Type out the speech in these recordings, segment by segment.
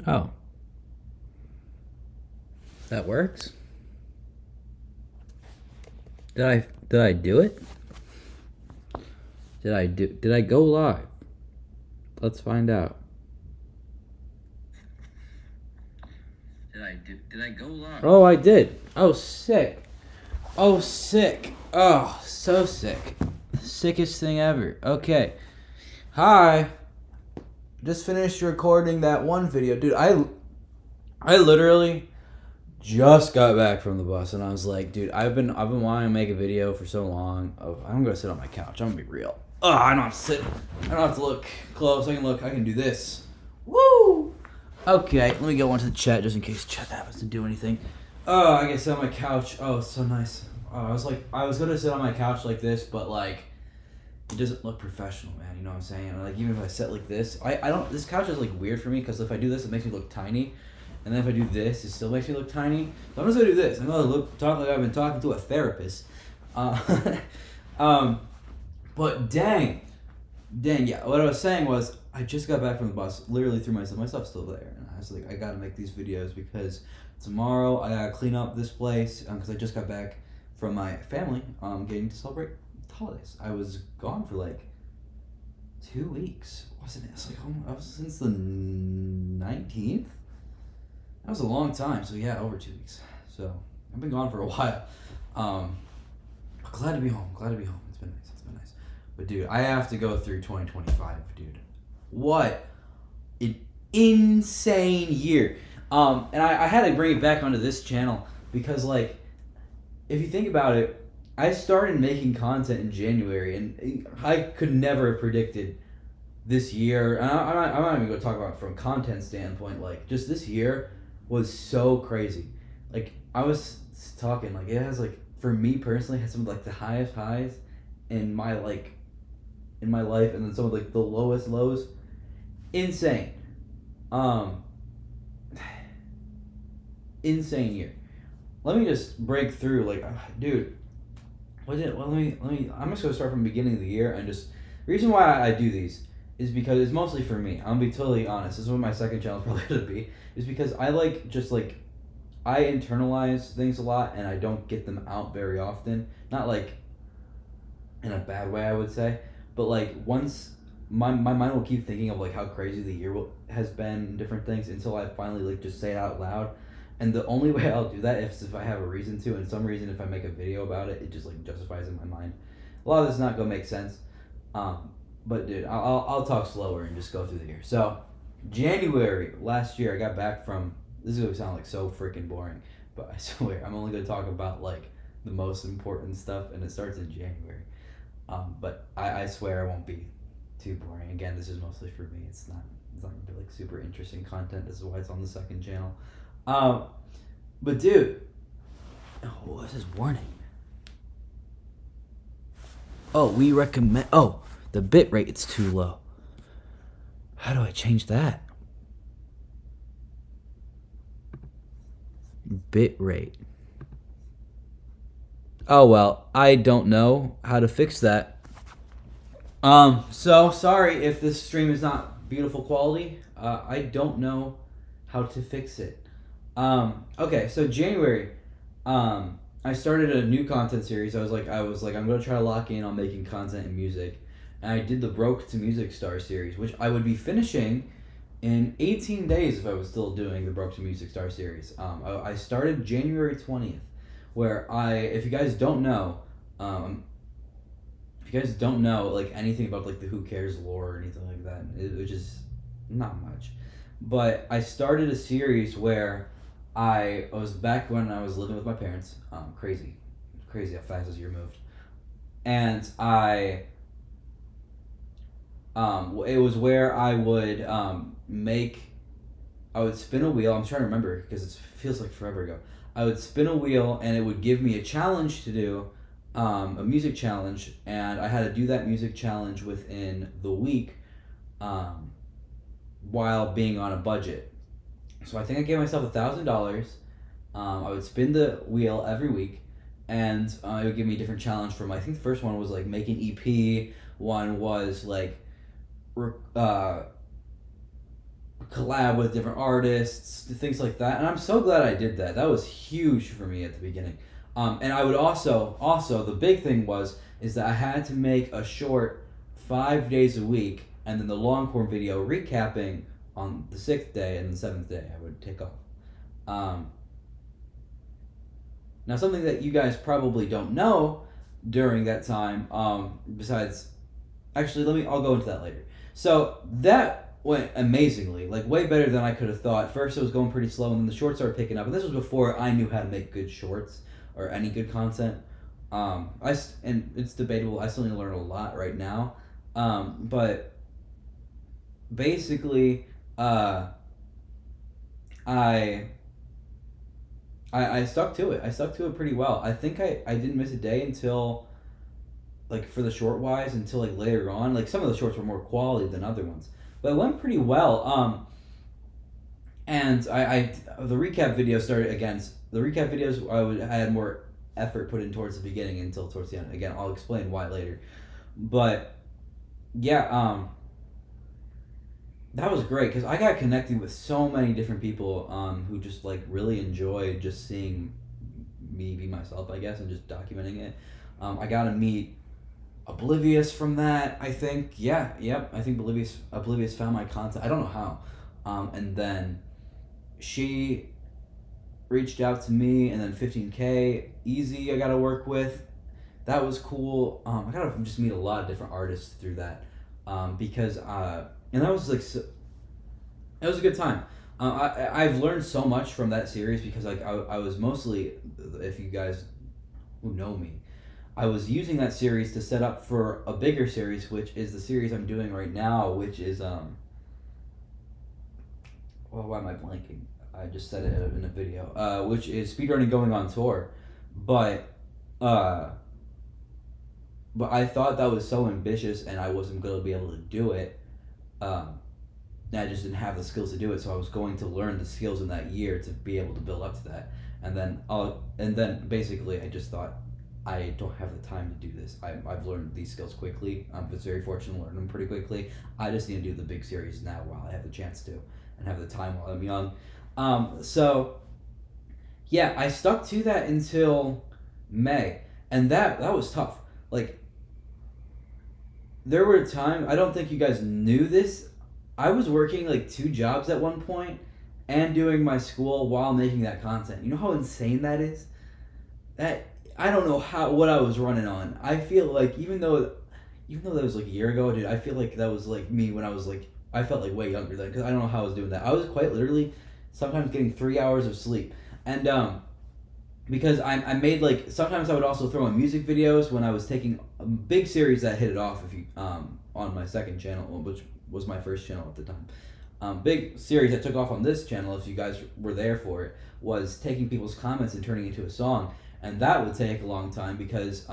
Oh, that works. Did I do it? Did I go live? Let's find out. Did I go live? Oh, I did. Oh, sick. Oh, sick. Oh, so sick. Sickest thing ever. Okay. Hi. Just finished recording that one video. Dude, I literally just got back from the bus and I was like, dude, I've been wanting to make a video for so long. I'm gonna sit on my couch. I'm gonna be real. I don't have to sit. I don't have to look close. I can do this. Woo! Okay, let me go onto the chat just in case chat happens to do anything. I can sit on my couch. Oh, it's so nice. I was gonna sit on my couch like this, but like, it doesn't look professional, man. You know what I'm saying? Like, even if I sit like this, I don't. This couch is like weird for me because if I do this, it makes me look tiny, and then if I do this, it still makes me look tiny. So I'm just gonna do this. I'm gonna talk like I've been talking to a therapist. Uh, but dang, yeah. What I was saying was, I just got back from the bus. Literally threw my stuff's still there, and I was like, I gotta make these videos because tomorrow I gotta clean up this place because I just got back from my family getting to celebrate the holidays. I was gone for like 2 weeks, wasn't it? It's like I was since the 19th. That was a long time. So yeah, over 2 weeks. So I've been gone for a while. Glad to be home. It's been nice. But dude, I have to go through 2025, dude. What an insane year. And I had to bring it back onto this channel because, like, if you think about it, I started making content in January, and I could never have predicted this year. And I'm not even going to talk about it from content standpoint. Like, just this year was so crazy. Like, I was talking, like, it has, like, for me personally, has some of, like, the highest highs in my, like, in my life, and then some of, like, the lowest lows. Insane. Um, insane year. Let me just break through, like, dude. Let me. I'm just gonna start from the beginning of the year and just. The reason why I do these is because it's mostly for me. I'm gonna be totally honest. This is what my second channel is probably gonna be. Is because I like just like, I internalize things a lot and I don't get them out very often. Not like in a bad way, I would say, but like once my mind will keep thinking of like how crazy the year has been and different things until I finally like just say it out loud. And the only way I'll do that is if I have a reason to, and some reason if I make a video about it, it just like justifies in my mind. A lot of this is not gonna make sense, but dude, I'll talk slower and just go through the year. So, January last year, I got back from. This is gonna sound like so freaking boring, but I swear I'm only gonna talk about like the most important stuff, and it starts in January. But I swear I won't be too boring. Again, this is mostly for me. It's not gonna be like super interesting content. This is why it's on the second channel. But dude, oh, this is warning. Oh, we recommend. Oh, the bit rate it's too low. How do I change that? Bit rate. Oh well, I don't know how to fix that. So sorry if this stream is not beautiful quality. I don't know how to fix it. Okay, so January, I started a new content series. I was like, I'm gonna try to lock in on making content and music, and I did the Broke to Music Star series, which I would be finishing in 18 days if I was still doing the Broke to Music Star series. I started January 20th, where if you guys don't know, like anything about like the Who Cares lore or anything like that, which is not much, but I started a series where I was back when I was living with my parents. Crazy how fast this year moved. And it was where I would I would spin a wheel. I'm trying to remember because it feels like forever ago. I would spin a wheel and it would give me a challenge to do, a music challenge, and I had to do that music challenge within the week, while being on a budget. So I think I gave myself $1,000. I would spin the wheel every week, and it would give me a different challenge from. I think the first one was like make an EP. One was like, collab with different artists, things like that. And I'm so glad I did that. That was huge for me at the beginning. And I would also the big thing is that I had to make a short 5 days a week, and then the long form video recapping on the 6th day, and the 7th day I would take off. Now, something that you guys probably don't know during that time, besides, actually, I'll go into that later. So that went amazingly, like way better than I could have thought. First, it was going pretty slow, and then the shorts started picking up, and this was before I knew how to make good shorts or any good content. And it's debatable. I still need to learn a lot right now, but basically, I stuck to it. I stuck to it pretty well. I think I didn't miss a day until, like, for the short wise, until like later on. Like, some of the shorts were more quality than other ones, but it went pretty well. And I the recap video started again. The recap videos I had more effort put in towards the beginning until towards the end. Again, I'll explain why later. But yeah, that was great because I got connected with so many different people who just like really enjoyed just seeing me be myself, I guess, and just documenting it. I got to meet Oblivious from that, I think. Yeah, yep. I think Oblivious found my content. I don't know how. And then she reached out to me, and then 15K Easy I got to work with. That was cool. I got to just meet a lot of different artists through that, because and that was like it was a good time. I've learned so much from that series because like I was mostly, if you guys who know me, I was using that series to set up for a bigger series, which is the series I'm doing right now, which is well, why am I blanking? I just said it in a video, which is speedrunning going on tour, but I thought that was so ambitious and I wasn't going to be able to do it. I just didn't have the skills to do it, so I was going to learn the skills in that year to be able to build up to that. And then basically I just thought, I don't have the time to do this. I've learned these skills quickly. I was very fortunate to learn them pretty quickly. I just need to do the big series now while I have the chance to, and have the time while I'm young. So yeah, I stuck to that until May, and that was tough. Like, there were times, I don't think you guys knew this, I was working like 2 jobs at one point and doing my school while making that content. You know how insane that is? That, I don't know what I was running on. I feel like even though that was like a year ago, dude, I feel like that was like me when I was like, I felt like way younger then, because I don't know how I was doing that. I was quite literally sometimes getting 3 hours of sleep. And because I made like, sometimes I would also throw in music videos when I was taking a big series that hit it off, if you on my second channel, which was my first channel at the time. Big series that took off on this channel, if you guys were there for it, was taking people's comments and turning it into a song, and that would take a long time because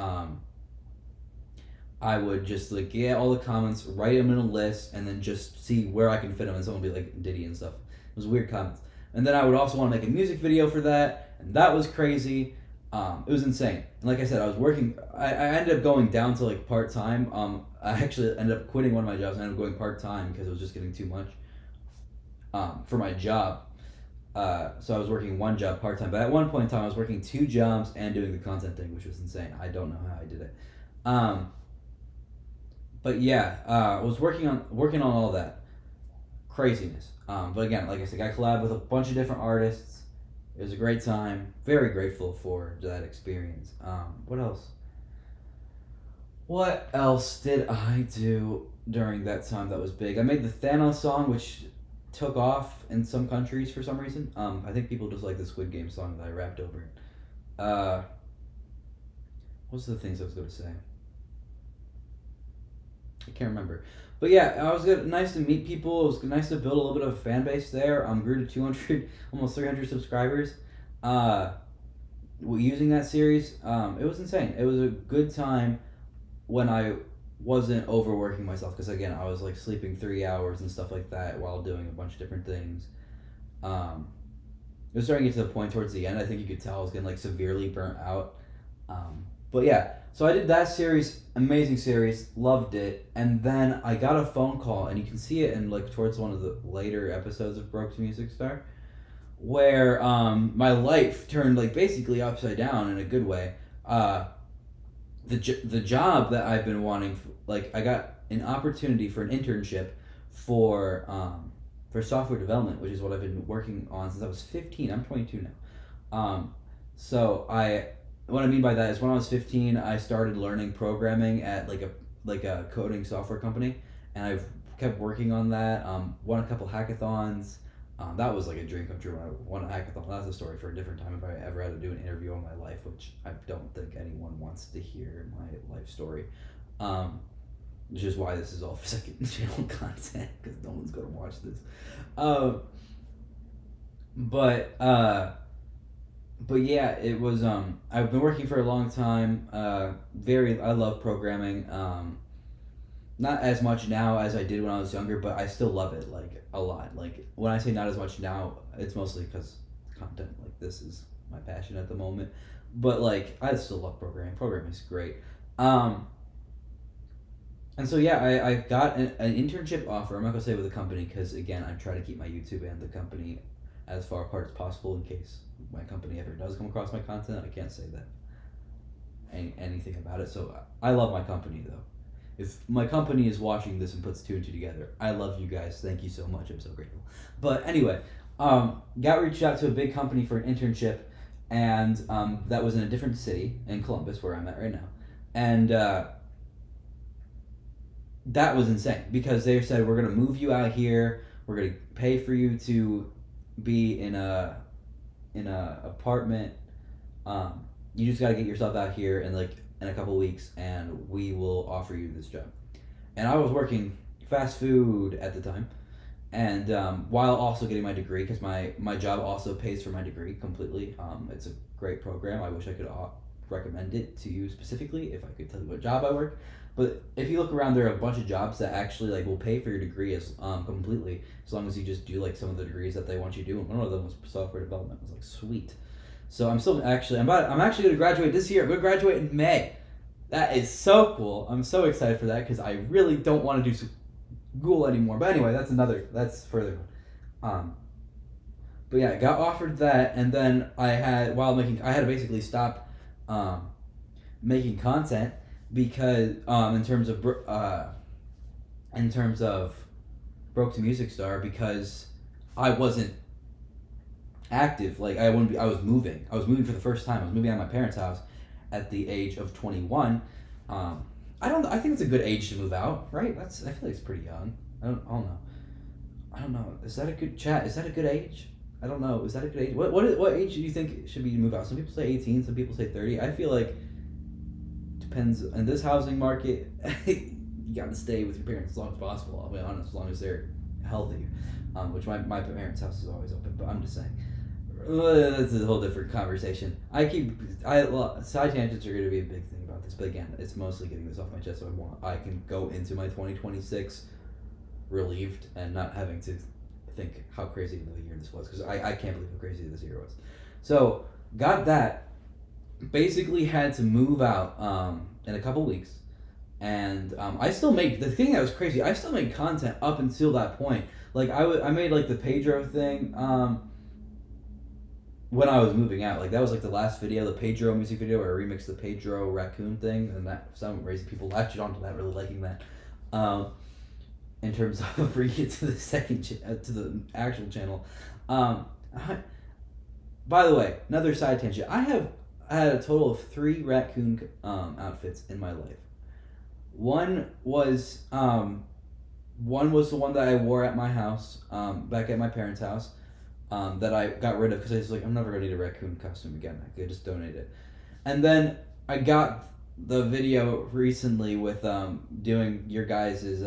I would just like get all the comments, write them in a list, and then just see where I can fit them, and someone would be like Diddy and stuff. It was weird comments. And then I would also want to make a music video for that, and that was crazy. It was insane. And like I said, I was working. I ended up going down to like part time. I actually ended up quitting one of my jobs and ended up going part time because it was just getting too much for my job. So I was working one job part time, but at one point in time, I was working 2 jobs and doing the content thing, which was insane. I don't know how I did it. But yeah, I was working on all that craziness. But again, like I said, I collabed with a bunch of different artists. It was a great time. Very grateful for that experience. What else? What else did I do during that time that was big? I made the Thanos song, which took off in some countries for some reason. I think people just like the Squid Game song that I rapped over it. What's the things I was going to say? I can't remember. But yeah, it was good. Nice to meet people. It was nice to build a little bit of a fan base there. Grew to 200, almost 300 subscribers. Using that series, it was insane. It was a good time when I wasn't overworking myself, because again, I was like sleeping 3 hours and stuff like that while doing a bunch of different things. It was starting to get to the point towards the end. I think you could tell I was getting like severely burnt out. But yeah, so I did that series, amazing series, loved it, and then I got a phone call, and you can see it in like towards one of the later episodes of Broke to Music Star, where my life turned like basically upside down in a good way. The job that I've been wanting, like I got an opportunity for an internship for software development, which is what I've been working on since I was 15. I'm 22 now. So I what I mean by that is when I was 15, I started learning programming at like a coding software company, and I've kept working on that. Won a couple hackathons. That was like a dream come true when I won a hackathon. That's a story for a different time if I ever had to do an interview on my life, which I don't think anyone wants to hear my life story. Which is why this is all second channel content, because no one's going to watch this. But yeah, it was. I've been working for a long time. I love programming. Not as much now as I did when I was younger, but I still love it like a lot. Like when I say not as much now, it's mostly because content like this is my passion at the moment. But like I still love programming. Programming is great. And so yeah, I got an internship offer. I'm not gonna say with the company because again, I try to keep my YouTube and the company as far apart as possible in case my company ever does come across my content. I can't say that anything about it. So I love my company though. If my company is watching this and puts two and two together, I love you guys. Thank you so much. I'm so grateful. But anyway, got reached out to a big company for an internship, and that was in a different city in Columbus, where I'm at right now, and that was insane because they said we're gonna move you out here. We're gonna pay for you to be in a apartment. You just gotta get yourself out here and like in a couple weeks, and we will offer you this job. And I was working fast food at the time, and while also getting my degree, because my job also pays for my degree completely. It's a great program. I wish I could recommend it to you specifically if I could tell you what job I work. But if you look around, there are a bunch of jobs that actually like will pay for your degree as completely as long as you just do like some of the degrees that they want you to do. And one of them was software development. I was like, sweet. So I'm actually going to graduate this year. I'm going to graduate in May. That is so cool. I'm so excited for that because I really don't want to do school anymore. But anyway, that's further. But yeah, I got offered that, and then I had to basically stop making content because in terms of Broke to Music Star, because I wasn't active. Like I was moving for the first time. I was moving out of my parents' house at the age of 21. I think it's a good age to move out, right? I feel like it's pretty young. I don't know. Is that a good chat? Is that a good age? I don't know. Is that a good age? What age do you think should be to move out? Some people say 18, some people say 30. I feel like depends in this housing market. You got to stay with your parents as long as possible. I'll be honest, as long as they're healthy. Which my parents' house is always open, but I'm just saying. That's a whole different conversation. Side tangents are going to be a big thing about this, but again, it's mostly getting this off my chest so I can go into my 2026 relieved and not having to think how crazy of a year this was, because I can't believe how crazy this year was. So, got that. Basically had to move out in a couple weeks, and I still made, the thing that was crazy, I still made content up until that point. Like, I made, like, the Pedro thing, when I was moving out. Like, that was, like, the last video, the Pedro music video, where I remixed the Pedro raccoon thing, and that, some crazy people latched onto that, really liking that. In terms of bringing it to the to the actual channel. By the way, another side tangent. I had a total of 3 raccoon outfits in my life. One was the one that I wore at my house, back at my parents' house, that I got rid of because I was like, I'm never gonna need a raccoon costume again. I could just donate it. And then I got the video recently with doing your guys's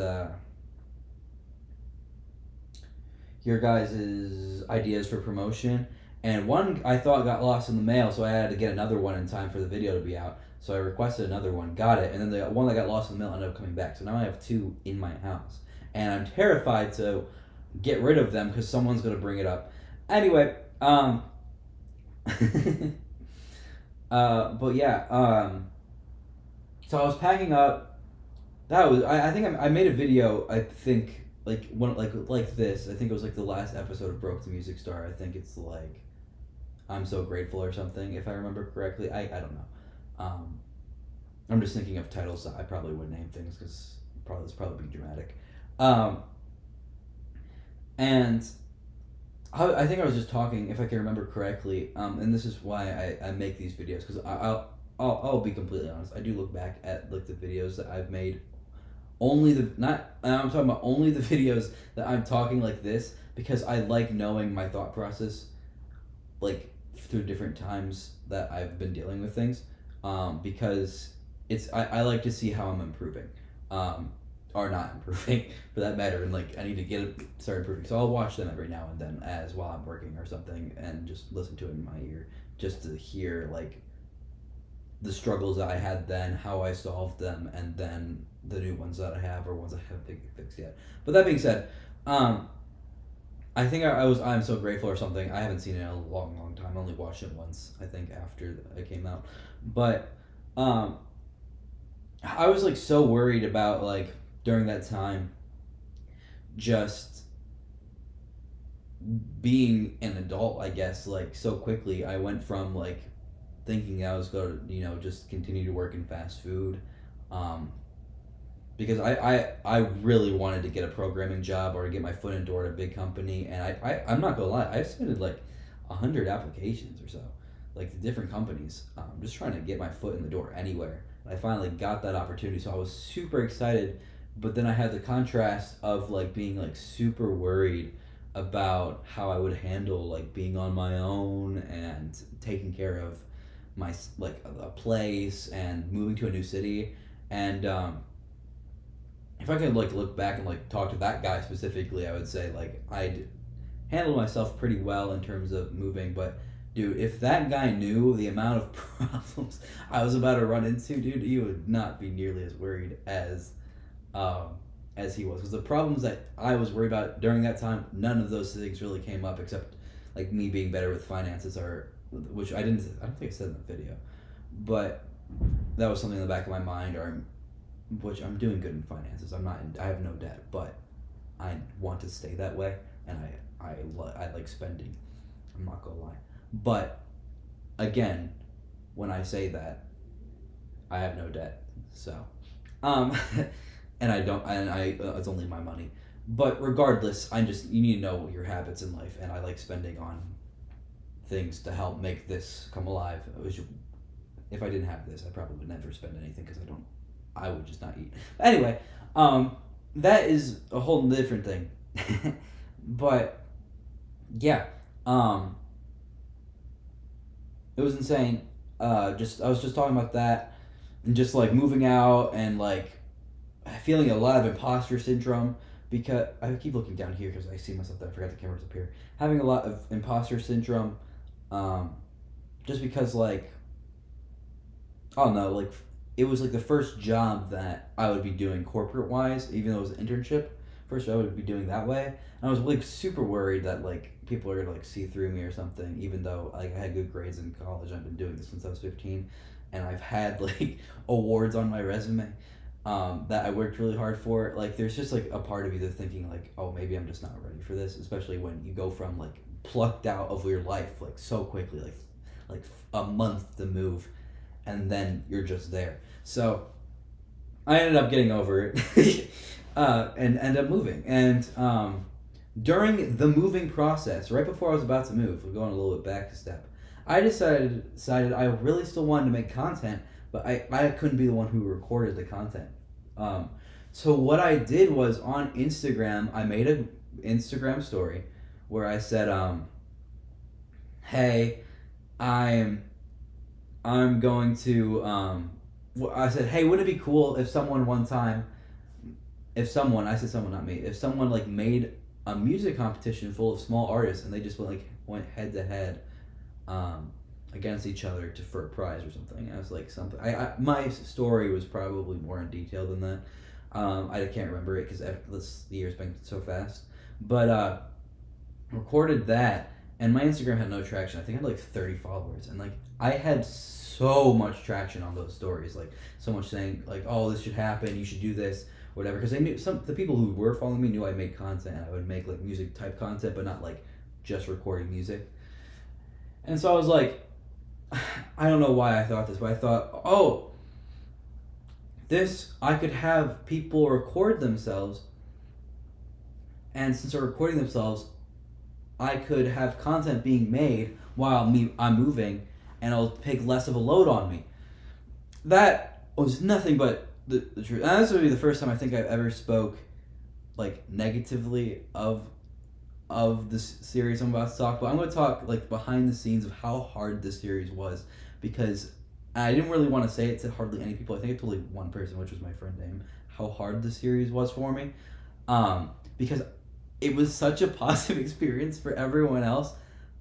ideas for promotion, and one I thought got lost in the mail, so I had to get another one in time for the video to be out. So I requested another one, got it, and then the one that got lost in the mail ended up coming back. So now I have 2 in my house, and I'm terrified to get rid of them because someone's gonna bring it up. Anyway, but yeah, So I was packing up. That was I think I made a video. I think like this. I think it was like the last episode of Broke the Music Star. I think it's like I'm so grateful or something, if I remember correctly. I don't know. I'm just thinking of titles that I probably would name things because it's probably being dramatic. And I think I was just talking, if I can remember correctly, and this is why I make these videos, because I'll be completely honest. I do look back at like the videos that I've made, I'm talking about only the videos that I'm talking like this, because I like knowing my thought process, like through different times that I've been dealing with things, because I like to see how I'm improving. Or not improving for that matter, and like I need to start improving. So I'll watch them every now and then as while I'm working or something, and just listen to it in my ear, just to hear like the struggles that I had then, how I solved them, and then the new ones that I have or ones I haven't fixed yet. But that being said, I think I'm so grateful or something. I haven't seen it in a long time. I only watched it once, I think, after it came out. But I was like so worried about like during that time just being an adult, I guess, like so quickly. I went from like thinking I was going to, just continue to work in fast food, because I really wanted to get a programming job or to get my foot in the door at a big company. And I'm not gonna lie, I submitted like 100 applications or so, like to different companies, just trying to get my foot in the door anywhere. And I finally got that opportunity, so I was super excited. But then I had the contrast of like being like super worried about how I would handle like being on my own and taking care of my like a place and moving to a new city. And if I could like look back and like talk to that guy specifically, I would say like I'd handled myself pretty well in terms of moving. But dude, if that guy knew the amount of problems I was about to run into, dude, he would not be nearly as worried as he was. Because the problems that I was worried about during that time, none of those things really came up, except like me being better with finances, or which I don't think I said in the video, but that was something in the back of my mind. Which I'm doing good in finances. I have no debt, but I want to stay that way, and I like spending. I'm not gonna lie, but again, when I say that, I have no debt, so and it's only my money. But regardless, you need to know your habits in life, and I like spending on things to help make this come alive. If I didn't have this, I probably would never spend anything, because I would just not eat. Anyway, that is a whole different thing. But yeah, it was insane. I was just talking about that, and just like moving out, and like feeling a lot of imposter syndrome, because I keep looking down here because I see myself that I forgot the camera's up here. Having a lot of imposter syndrome, just because like I don't know, like it was like the first job that I would be doing corporate wise, even though it was an internship. First job I would be doing that way, and I was like super worried that like people are gonna like see through me or something. Even though like I had good grades in college, I've been doing this since I was 15, and I've had like awards on my resume, that I worked really hard for. Like there's just like a part of you that's thinking like, oh, maybe I'm just not ready for this, especially when you go from like plucked out of your life like so quickly, like a month to move, and then you're just there. So I ended up getting over it, and ended up moving. And during the moving process, right before I was about to move, we're going a little bit back a step, I decided I really still wanted to make content, but I couldn't be the one who recorded the content. So what I did was on Instagram, I made an Instagram story where I said, hey, I'm going to, I said, hey, wouldn't it be cool if someone one time, I said someone, not me, if someone like made a music competition full of small artists, and they just went head to head against each other for a prize or something. I was like something. My story was probably more in detail than that. I can't remember it because this year's been so fast. But recorded that, and my Instagram had no traction. I think I had like 30 followers, and like I had so much traction on those stories, like so much saying like, oh, this should happen, you should do this, whatever, because they knew the people who were following me knew I made content, and I would make like music type content, but not like just recording music. And so I was like, I don't know why I thought this, but I thought, oh, this, I could have people record themselves, and since they're recording themselves, I could have content being made while I'm moving, and it'll take less of a load on me. That was nothing but the truth. And this would be the first time I think I've ever spoke like negatively of this series I'm about to talk. But I'm going to talk like behind the scenes of how hard this series was, because I didn't really want to say it to hardly any people. I think I told like one person, which was my friend name, how hard the series was for me, because it was such a positive experience for everyone else.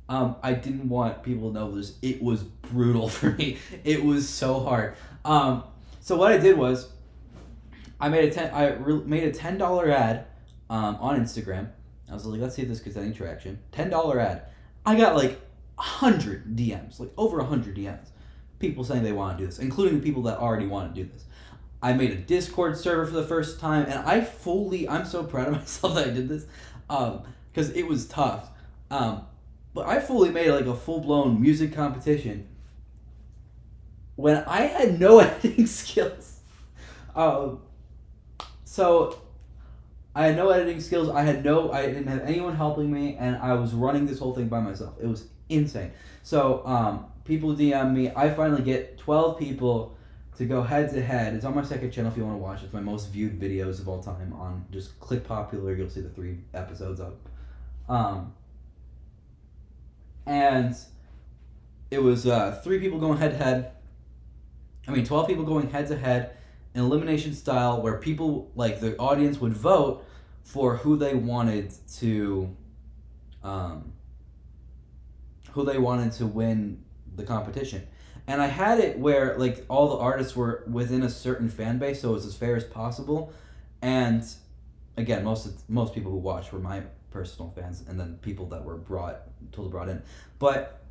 I didn't want people to know this. It was brutal for me. It was so hard. So what I did was, I made a $10 ad on Instagram. I was like, let's see if this gets any traction. $10 ad. I got like 100 DMs, like over 100 DMs. People saying they want to do this, including people that already want to do this. I made a Discord server for the first time, and I'm so proud of myself that I did this, because it was tough. But I fully made like a full-blown music competition when I had no editing skills. So I had no editing skills. I didn't have anyone helping me, and I was running this whole thing by myself. It was insane. So people DM me. I finally get 12 people to go head to head. It's on my second channel if you want to watch. It's my most viewed videos of all time. On just click popular, you'll see the 3 episodes up. And it was 3 people going head to head. 12 people going head to head in elimination style, where people, like the audience, would vote for who they wanted to win the competition. And I had it where like all the artists were within a certain fan base, so it was as fair as possible. And again, most people who watched were my personal fans, and then people that were brought in. But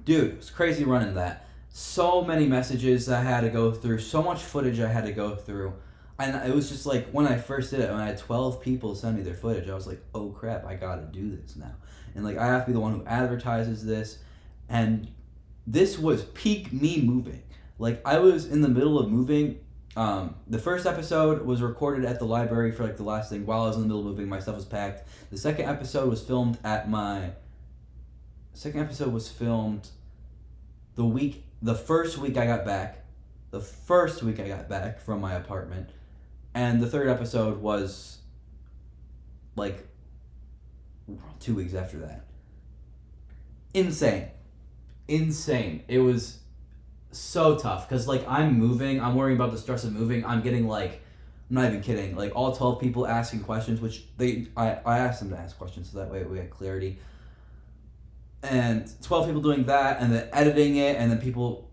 dude, it was crazy running that. So many messages I had to go through, so much footage I had to go through. And it was just like, when I first did it, when I had 12 people send me their footage, I was like, oh crap, I gotta do this now. And like, I have to be the one who advertises this. And this was peak me moving. Like, I was in the middle of moving. The first episode was recorded at the library for like the last thing. While I was in the middle of moving, my stuff was packed. The second episode was filmed the first week I got back from my apartment. And the third episode was like 2 weeks after that. Insane. It was so tough, because like I'm worrying about the stress of moving. I'm getting like, I'm not even kidding, like all 12 people asking questions, which I asked them to ask questions so that way we had clarity. And 12 people doing that, and then editing it, and then people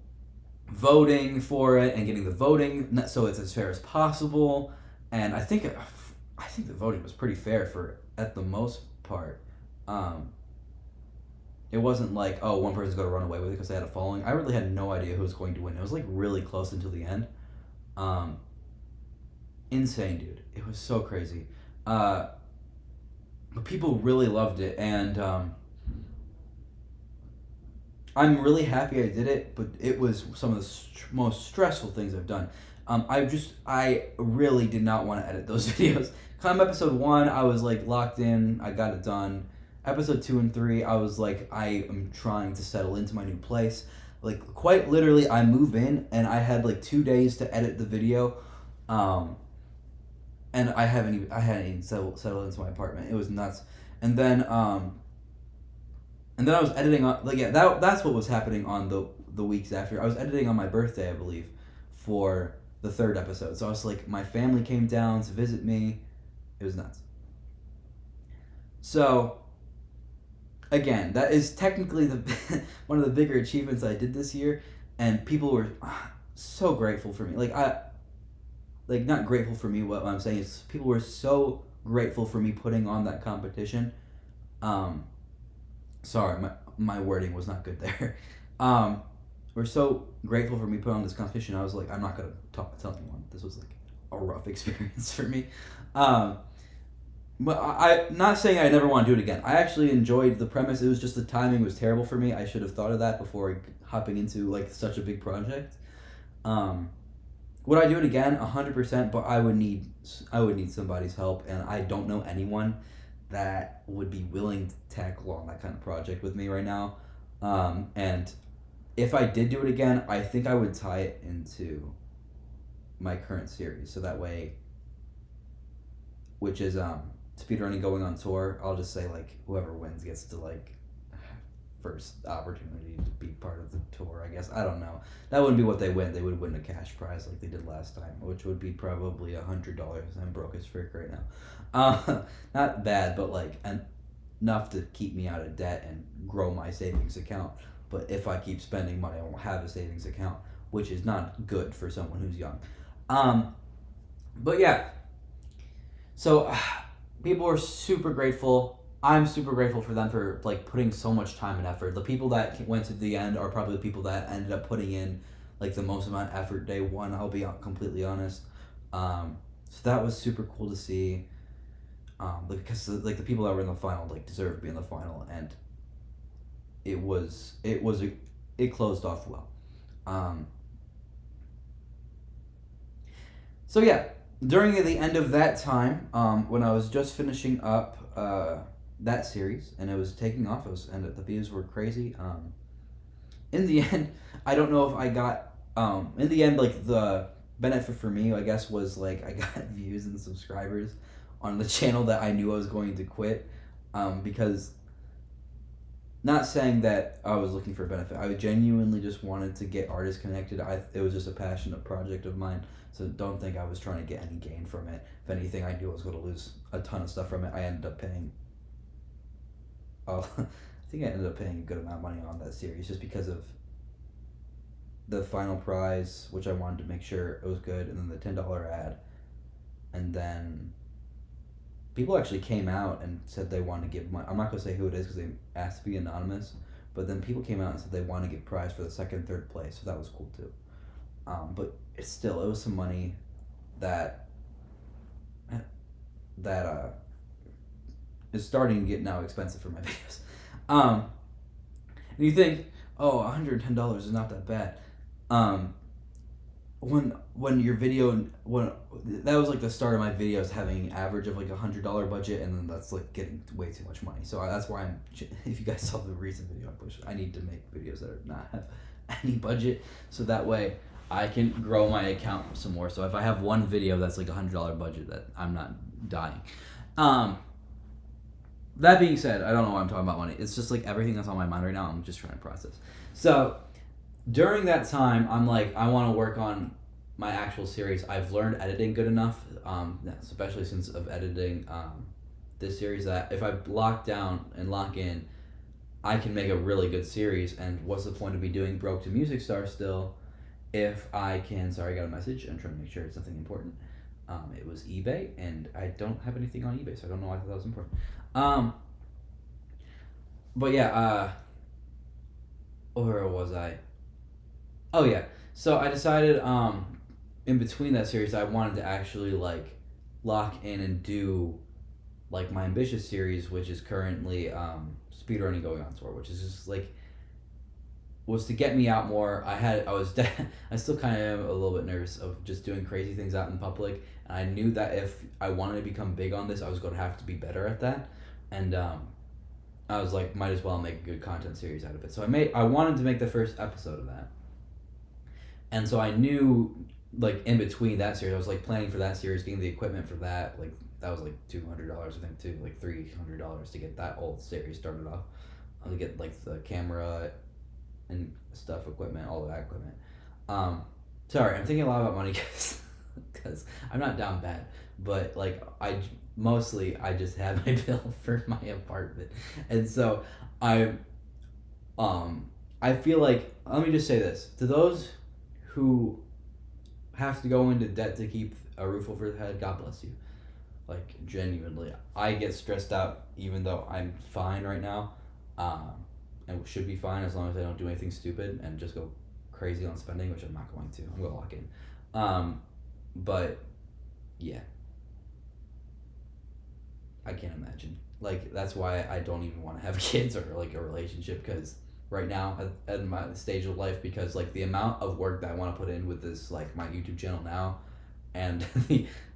voting for it and getting the voting so it's as fair as possible. And I think the voting was pretty fair for at the most part. It wasn't like, oh, one person's going to run away with it because they had a following. I really had no idea who was going to win. It was like really close until the end. Insane, dude. It was so crazy. But people really loved it, and I'm really happy I did it, but it was some of the most stressful things I've done. I really did not want to edit those videos. Come episode 1, I was like locked in, I got it done. Episode 2 and 3, I was like, I am trying to settle into my new place. Like, quite literally, I move in, and I had like 2 days to edit the video. And I hadn't even settled into my apartment. It was nuts. And then I was editing on, like, yeah, that's what was happening on the weeks after. I was editing on my birthday, I believe, for the 3rd episode. So I was like, my family came down to visit me. It was nuts. So, again, that is technically one of the bigger achievements I did this year, and people were so grateful for me. Not grateful for me, what I'm saying is people were so grateful for me putting on that competition. Sorry, my wording was not good there. Um, we're so grateful for me putting on this competition. I was like, I'm not gonna tell anyone. This was like a rough experience for me. Um, but I'm not saying I never want to do it again. I actually enjoyed the premise. It was just the timing was terrible for me. I should have thought of that before hopping into like such a big project. Um, would I do it again? 100%. But I would need somebody's help, and I don't know anyone that would be willing to tackle on that kind of project with me right now. And if I did do it again, I think I would tie it into my current series, so that way, which is speedrunning going on tour. I'll just say like whoever wins gets to like first opportunity to be part of the tour. I guess I don't know. That wouldn't be what they win. They would win a cash prize like they did last time, which would be probably $100. I'm broke as frick right now. Not bad, but like enough to keep me out of debt and grow my savings account. But if I keep spending money, I won't have a savings account, which is not good for someone who's young. But yeah, so people are super grateful. I'm super grateful for them for like putting so much time and effort. The people that went to the end are probably the people that ended up putting in like the most amount of effort day one. I'll be completely honest. So that was super cool to see. Because like the people that were in the final like deserve to be in the final, and it closed off well. Um, so yeah, during the end of that time, when I was just finishing up that series and it was taking off, and the views were crazy. In the end, I don't know if I got in the end like the benefit for me, I guess, was like I got views and subscribers on the channel that I knew I was going to quit, because not saying that I was looking for a benefit. I genuinely just wanted to get artists connected. It was just a passionate project of mine, so don't think I was trying to get any gain from it. If anything, I knew I was going to lose a ton of stuff from it. I ended up paying. Oh, I think I ended up paying a good amount of money on that series just because of the final prize, which I wanted to make sure it was good, and then the $10 ad, and then people actually came out and said they wanted to give money. I'm not going to say who it is because they asked to be anonymous, but then people came out and said they wanted to give prize for the second, third place, so that was cool too. But it was some money that is starting to get now expensive for my videos. And you think, oh, $110 is not that bad. When your video, when that was like the start of my videos having an average of like $100 budget, and then that's like getting way too much money. So that's why if you guys saw the recent video I pushed, I need to make videos that are not have any budget, so that way I can grow my account some more. So if I have one video that's like $100 budget, that I'm not dying. That being said, I don't know why I'm talking about money. It's just like everything that's on my mind right now, I'm just trying to process. So during that time, I'm like, I want to work on my actual series. I've learned editing good enough, especially since of editing this series, that if I lock down and lock in, I can make a really good series. And what's the point of me doing Broke to Music Star still if I can... Sorry, I got a message. I'm trying to make sure it's something important. It was eBay, and I don't have anything on eBay, so I don't know why I thought that was important. But yeah, where was I? Oh yeah, so I decided in between that series I wanted to actually like lock in and do like my ambitious series, which is currently speedrunning going on tour, which is just like was to get me out more. I still kind of am a little bit nervous of just doing crazy things out in public, and I knew that if I wanted to become big on this, I was going to have to be better at that, and I was like, might as well make a good content series out of it. So I wanted to make the first episode of that, and so I knew like in between that series, I was like planning for that series, getting the equipment for that. Like that was like $200, I think, too, like $300 to get that whole series started off. To get like the camera and stuff, equipment, all of that equipment. Sorry, I'm thinking a lot about money because I'm not down bad, but like I just have my bill for my apartment, and so I feel like, let me just say this to those who have to go into debt to keep a roof over their head. God bless you. Like genuinely, I get stressed out even though I'm fine right now. um, and should be fine as long as I don't do anything stupid and just go crazy on spending, which I'm not going to. I'm gonna lock in. But yeah, I can't imagine. Like that's why I don't even want to have kids or like a relationship because right now at my stage of life because like the amount of work that I want to put in with this like my YouTube channel now, and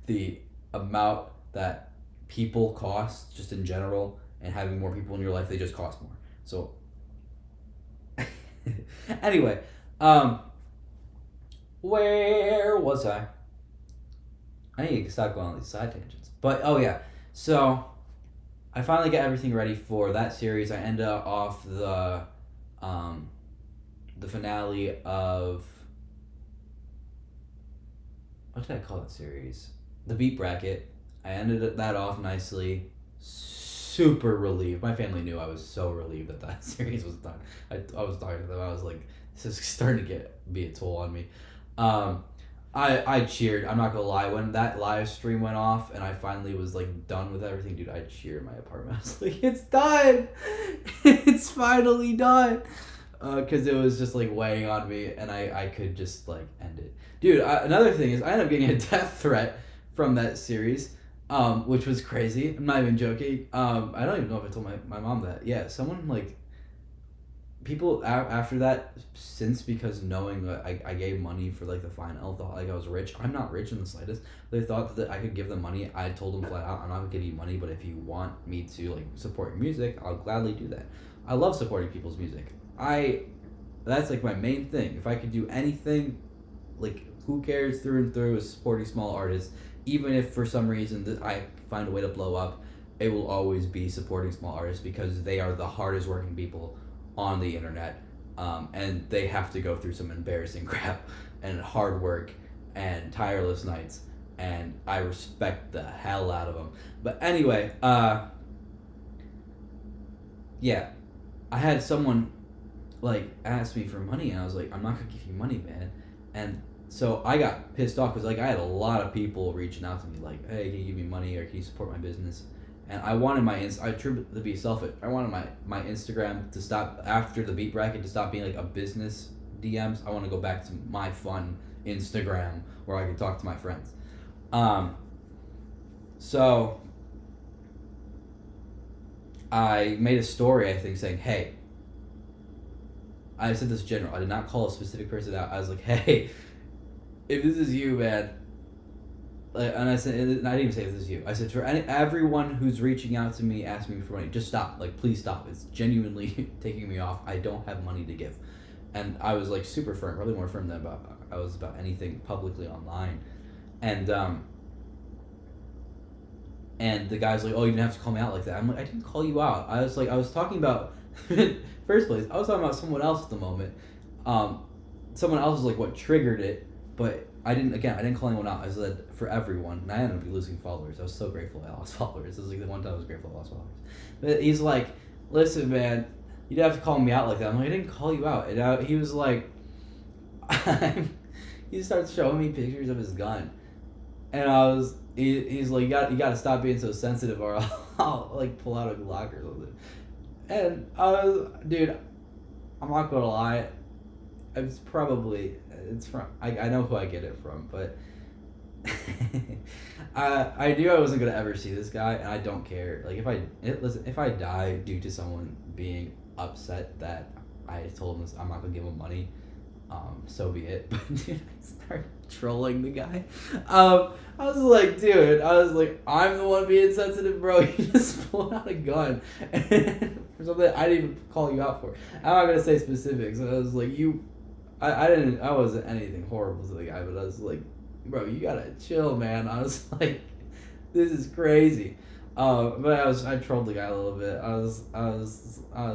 the amount that people cost just in general and having more people in your life they just cost more. So anyway, where was I? I need to stop going on these side tangents. But oh yeah, so I finally get everything ready for that series. I end up off the finale of what did I call that series? The Beat Bracket. I ended that off nicely. Super relieved. My family knew I was so relieved that that series was done. I was talking to them. I was like, this is starting to be a toll on me. I cheered. I'm not gonna lie. When that live stream went off and I finally was like done with everything, dude, I cheered in my apartment. I was like, it's done. It's finally done. Because it was just like weighing on me, and I could just like end it, dude. Another thing is I ended up getting a death threat from that series, which was crazy. I'm not even joking. I don't even know if I told my mom that. Yeah, someone like people after that since because knowing that I gave money for like the final thought like I was rich. I'm not rich in the slightest. They thought that I could give them money. I told them flat out, I'm not gonna give you money, but if you want me to like support your music, I'll gladly do that. I love supporting people's music. That's like my main thing. If I could do anything, like who cares through and through is supporting small artists. Even if for some reason that I find a way to blow up, it will always be supporting small artists because they are the hardest working people on the internet, and they have to go through some embarrassing crap and hard work and tireless nights, and I respect the hell out of them. But anyway, yeah, I had someone like ask me for money, and I was like, I'm not gonna give you money, man. And so I got pissed off because like I had a lot of people reaching out to me like, hey, can you give me money or can you support my business? And I wanted I tried to be selfish. I wanted my Instagram to stop after the Beat Bracket to stop being like a business DMs. I want to go back to my fun Instagram where I could talk to my friends. So I made a story, I think, saying, hey, I said this general. I did not call a specific person out. I was like, hey, if this is you, man. And I said, and I didn't even say if this is you. I said, for everyone who's reaching out to me, asking me for money, just stop. Like, please stop. It's genuinely taking me off. I don't have money to give. And I was like super firm, probably more firm than I was about anything publicly online. And the guy's like, oh, you didn't have to call me out like that. I'm like, I didn't call you out. I was talking about, first place, I was talking about someone else at the moment. Someone else is like what triggered it, but I didn't call anyone out. I said for everyone, and I ended up losing followers. I was so grateful I lost followers. This was like the one time I was grateful I lost followers. But he's like, listen, man, you don't have to call me out like that. I'm like, I didn't call you out. And he was like, he starts showing me pictures of his gun, and he's like, you got to stop being so sensitive, or I'll like pull out a Glock or something. And dude, I'm not gonna lie, it's from I know who I get it from, but I knew I wasn't gonna ever see this guy, and I don't care. Like if I die due to someone being upset that I told him I'm not gonna give him money, so be it. But dude, I started trolling the guy. I was like, dude, I'm the one being sensitive, bro. You just pulled out a gun for something I didn't even call you out for. I'm not gonna say specifics. I was like, I wasn't anything horrible to the guy, but I was like, bro, you gotta chill, man. I was like, this is crazy. But I trolled the guy a little bit. I was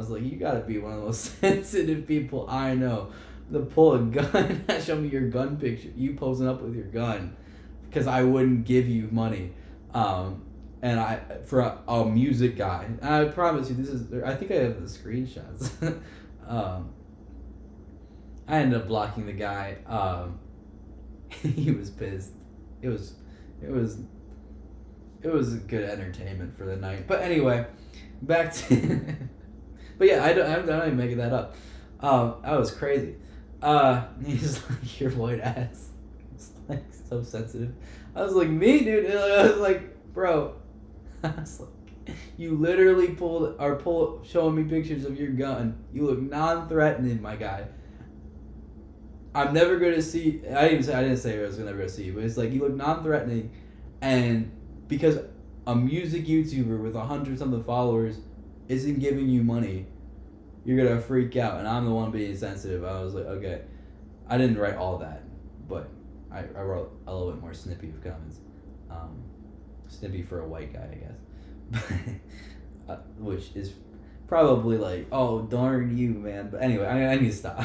like, you gotta be one of the most sensitive people I know to pull a gun. Show me your gun picture. You posing up with your gun, because I wouldn't give you money. And for a music guy, and I promise you, I think I have the screenshots. I ended up blocking the guy. He was pissed. It was a good entertainment for the night. But anyway, back to But yeah, I'm not even making that up. That was crazy. He's like, your white ass. It's like so sensitive. I was like, me, dude. And I was like, bro. I was like, you literally showing me pictures of your gun. You look non-threatening, my guy. I'm never gonna see. I didn't say I was never gonna see you, but it's like you look non-threatening, and because a music YouTuber with 100-something followers isn't giving you money, you're gonna freak out, and I'm the one being sensitive. I was like, okay, I didn't write all that, but I wrote a little bit more snippy of comments, snippy for a white guy, I guess, which is probably like, oh darn you, man. But anyway, I need to stop.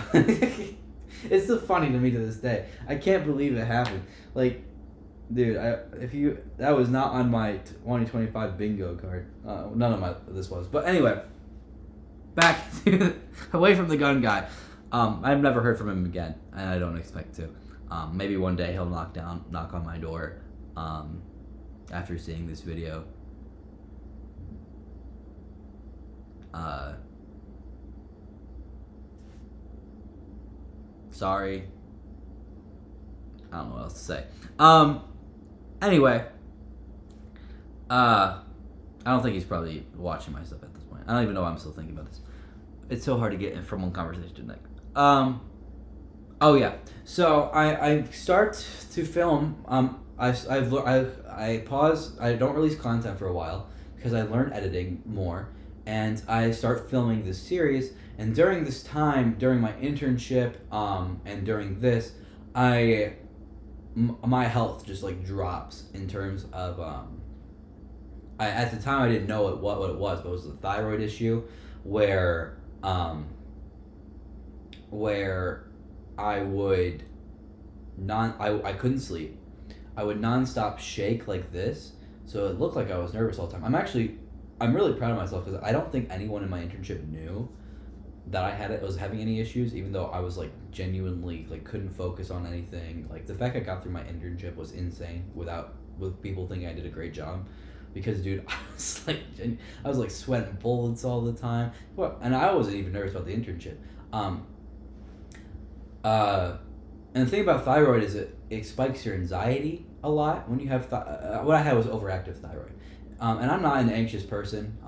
It's still funny to me to this day. I can't believe it happened. Like, dude, that was not on my 2025 bingo card. None of this was. But anyway, back to away from the gun guy. I've never heard from him again, and I don't expect to. Maybe one day he'll knock on my door. After seeing this video. Sorry. I don't know what else to say. Anyway. I don't think he's probably watching my stuff at this point. I don't even know why I'm still thinking about this. It's so hard to get from one conversation to the next. Oh yeah. So I start to film. I pause. I don't release content for a while because I learned editing more, and I start filming this series. And during this time, during my internship, and during this, my health just like drops in terms of at the time I didn't know what it was, but it was a thyroid issue where I would I couldn't sleep. I would nonstop shake like this, so it looked like I was nervous all the time. I'm really proud of myself because I don't think anyone in my internship knew that I was having any issues, even though I was like genuinely like couldn't focus on anything. Like the fact I got through my internship was insane with people thinking I did a great job, because dude, I was like sweating bullets all the time. And I wasn't even nervous about the internship. And the thing about thyroid is it spikes your anxiety a lot when you have what I had was overactive thyroid. And I'm not an anxious person,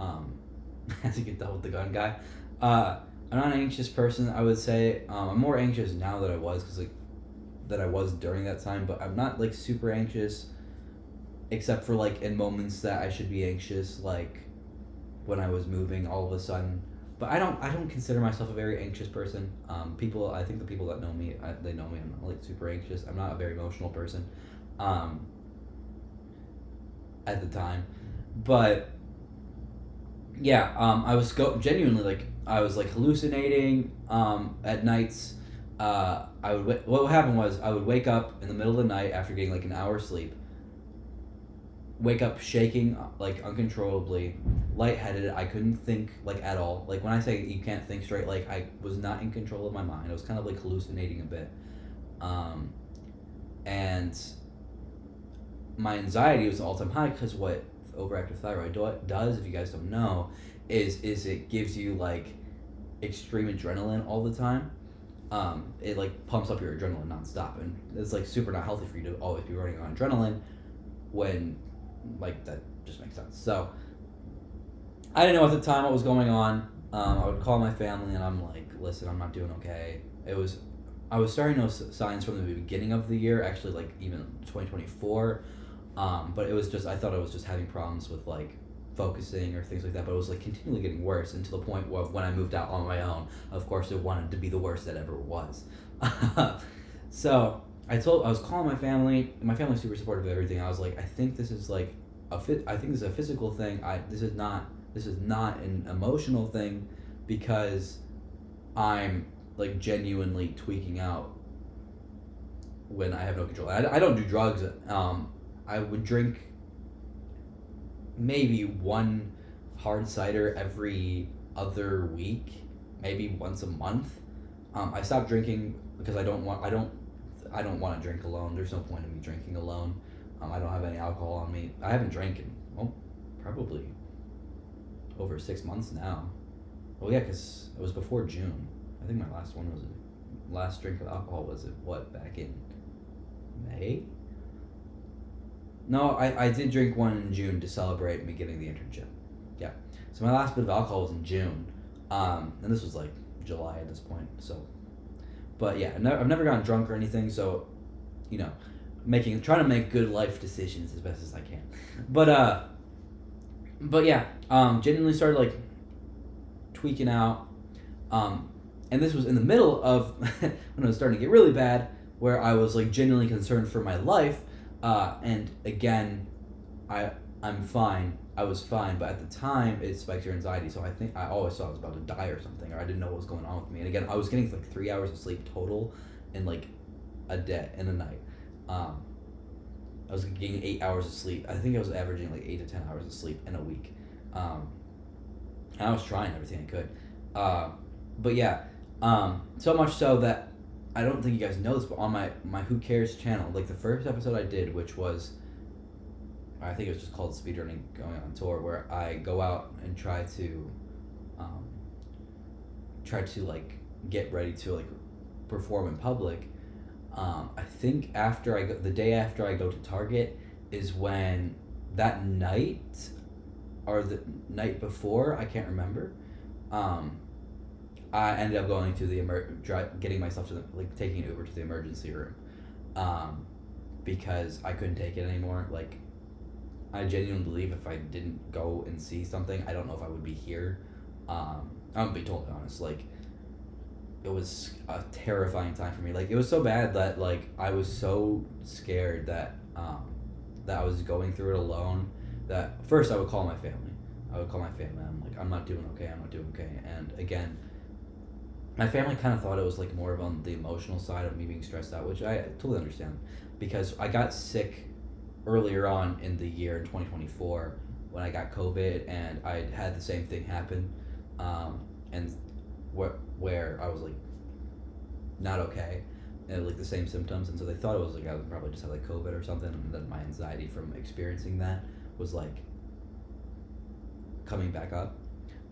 as you can tell with the gun guy. I'm not an anxious person, I would say. I'm more anxious now than I was, that I was during that time, but I'm not like super anxious, except for like in moments that I should be anxious, like when I was moving all of a sudden. But I don't consider myself a very anxious person. I think the people that know me, they know me. I'm not like super anxious. I'm not a very emotional person, at the time, but yeah, I was genuinely like I was like hallucinating at nights. What happened was I would wake up in the middle of the night after getting like an hour's sleep. Wake up shaking like uncontrollably, lightheaded. I couldn't think like at all. Like when I say you can't think straight, like I was not in control of my mind. I was kind of like hallucinating a bit, and my anxiety was all time high because what overactive thyroid does, if you guys don't know, is it gives you like extreme adrenaline all the time. It like pumps up your adrenaline nonstop, and it's like super not healthy for you to always be running on adrenaline when like that just makes sense. So I didn't know at the time what was going on. I would call my family and I'm like, listen, I'm not doing okay. I was starting to know signs from the beginning of the year, actually like even 2024. But it was just, I thought I was just having problems with like focusing or things like that, but it was like continually getting worse, and to the point where when I moved out on my own, of course it wanted to be the worst that ever was. So I was calling my family, and my family's super supportive of everything. I was like, I think this is like I think this is a physical thing. This is not an emotional thing, because I'm like genuinely tweaking out when I have no control. I don't do drugs. I would drink maybe one hard cider every other week, maybe once a month. I stopped drinking because I don't want to drink alone. There's no point in me drinking alone. I don't have any alcohol on me. I haven't drank in probably over 6 months now. Well, yeah, because it was before June. I think my last drink of alcohol was back in May? No, I did drink one in June to celebrate me getting the internship. Yeah. So my last bit of alcohol was in June. And this was like July at this point. So, but yeah, I've never gotten drunk or anything. So, you know, trying to make good life decisions as best as I can. But yeah, genuinely started like tweaking out. And this was in the middle of when it was starting to get really bad, where I was like genuinely concerned for my life. And again, I'm fine. I was fine, but at the time it spiked your anxiety. So I think I always thought I was about to die or something, or I didn't know what was going on with me. And again, I was getting like 3 hours of sleep total in like a day in a night. I was getting 8 hours of sleep. I think I was averaging like 8 to 10 hours of sleep in a week. And I was trying everything I could. But yeah, so much so that I don't think you guys know this, but on my Who Cares channel, like the first episode I did, which was, I think it was just called Speedrunning Going on Tour, where I go out and try to like get ready to like perform in public. I think the day after I go to Target is when that night or the night before, I can't remember. I ended up going to getting myself to taking an Uber to the emergency room, because I couldn't take it anymore. Like, I genuinely believe if I didn't go and see something, I don't know if I would be here. I'm gonna be totally honest. Like, it was a terrifying time for me. Like, it was so bad that like I was so scared that I was going through it alone. That first I would call my family. I'm like, I'm not doing okay. And again, my family kind of thought it was like more of on the emotional side of me being stressed out, which I totally understand, because I got sick earlier on in the year in 2024 when I got COVID, and I had the same thing happen, and where I was like not okay, and like the same symptoms, and so they thought it was like I would probably just have like COVID or something, and then my anxiety from experiencing that was like coming back up.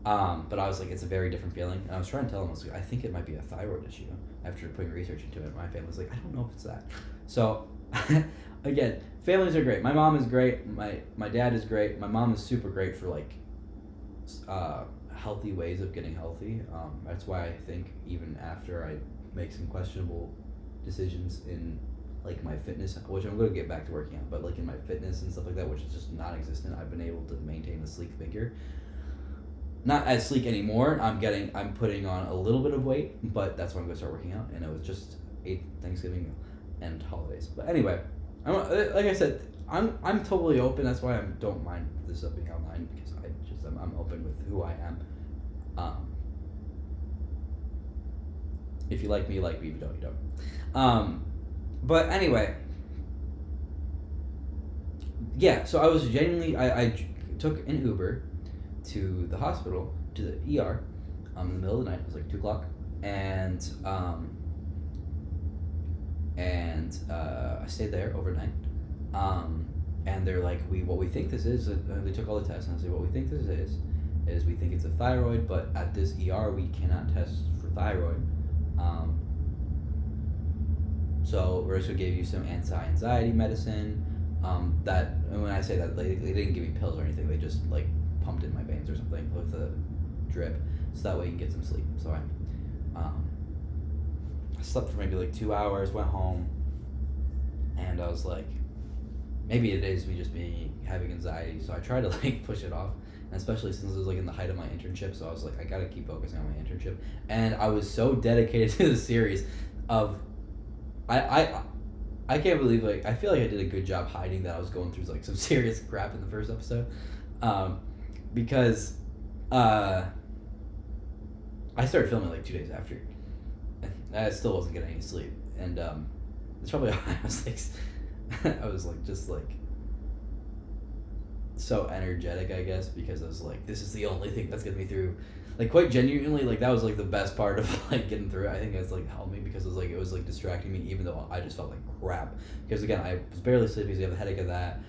But I was like, it's a very different feeling. And I was trying to tell them, I was like, I think it might be a thyroid issue. After putting research into it, my family was like, I don't know if it's that. So, again, families are great. My mom is great. My dad is great. My mom is super great for like healthy ways of getting healthy. That's why I think even after I make some questionable decisions in like my fitness, which I'm going to get back to working on, but like in my fitness and stuff like that, which is just non-existent, I've been able to maintain a sleek figure. Not as sleek anymore. I'm putting on a little bit of weight, but that's why I'm going to start working out. And it was just Thanksgiving and holidays. But anyway, like I said, I'm totally open. That's why I don't mind this stuff being online, because I'm open with who I am. If you like me, you like me. If you don't, you don't. But anyway, yeah. So I was genuinely I took an Uber to the hospital, to the ER, in the middle of the night. It was like 2:00, and I stayed there overnight. And they're like, what we think this is. They took all the tests, and I said, what we think this is we think it's a thyroid, but at this ER we cannot test for thyroid. So we're just gonna give you some anti-anxiety medicine. That, and when I say that, they didn't give me pills or anything. They just like pumped in my veins or something with a drip, so that way you can get some sleep. So I slept for maybe like 2 hours, went home, and I was like, maybe it is me just having anxiety. So I tried to like push it off, and especially since it was like in the height of my internship. So I was like, I gotta keep focusing on my internship, and I was so dedicated to the series of, I can't believe, like, I feel like I did a good job hiding that I was going through like some serious crap in the first episode, because I started filming like 2 days after, and I still wasn't getting any sleep, and it's probably why I was like just like so energetic, I guess, because I was like, this is the only thing that's getting me through. Like, quite genuinely, like, that was like the best part of like getting through it. I think it's like helped me, because it was like distracting me, even though I just felt like crap, because again, I was barely sleeping, because you have the headache of that,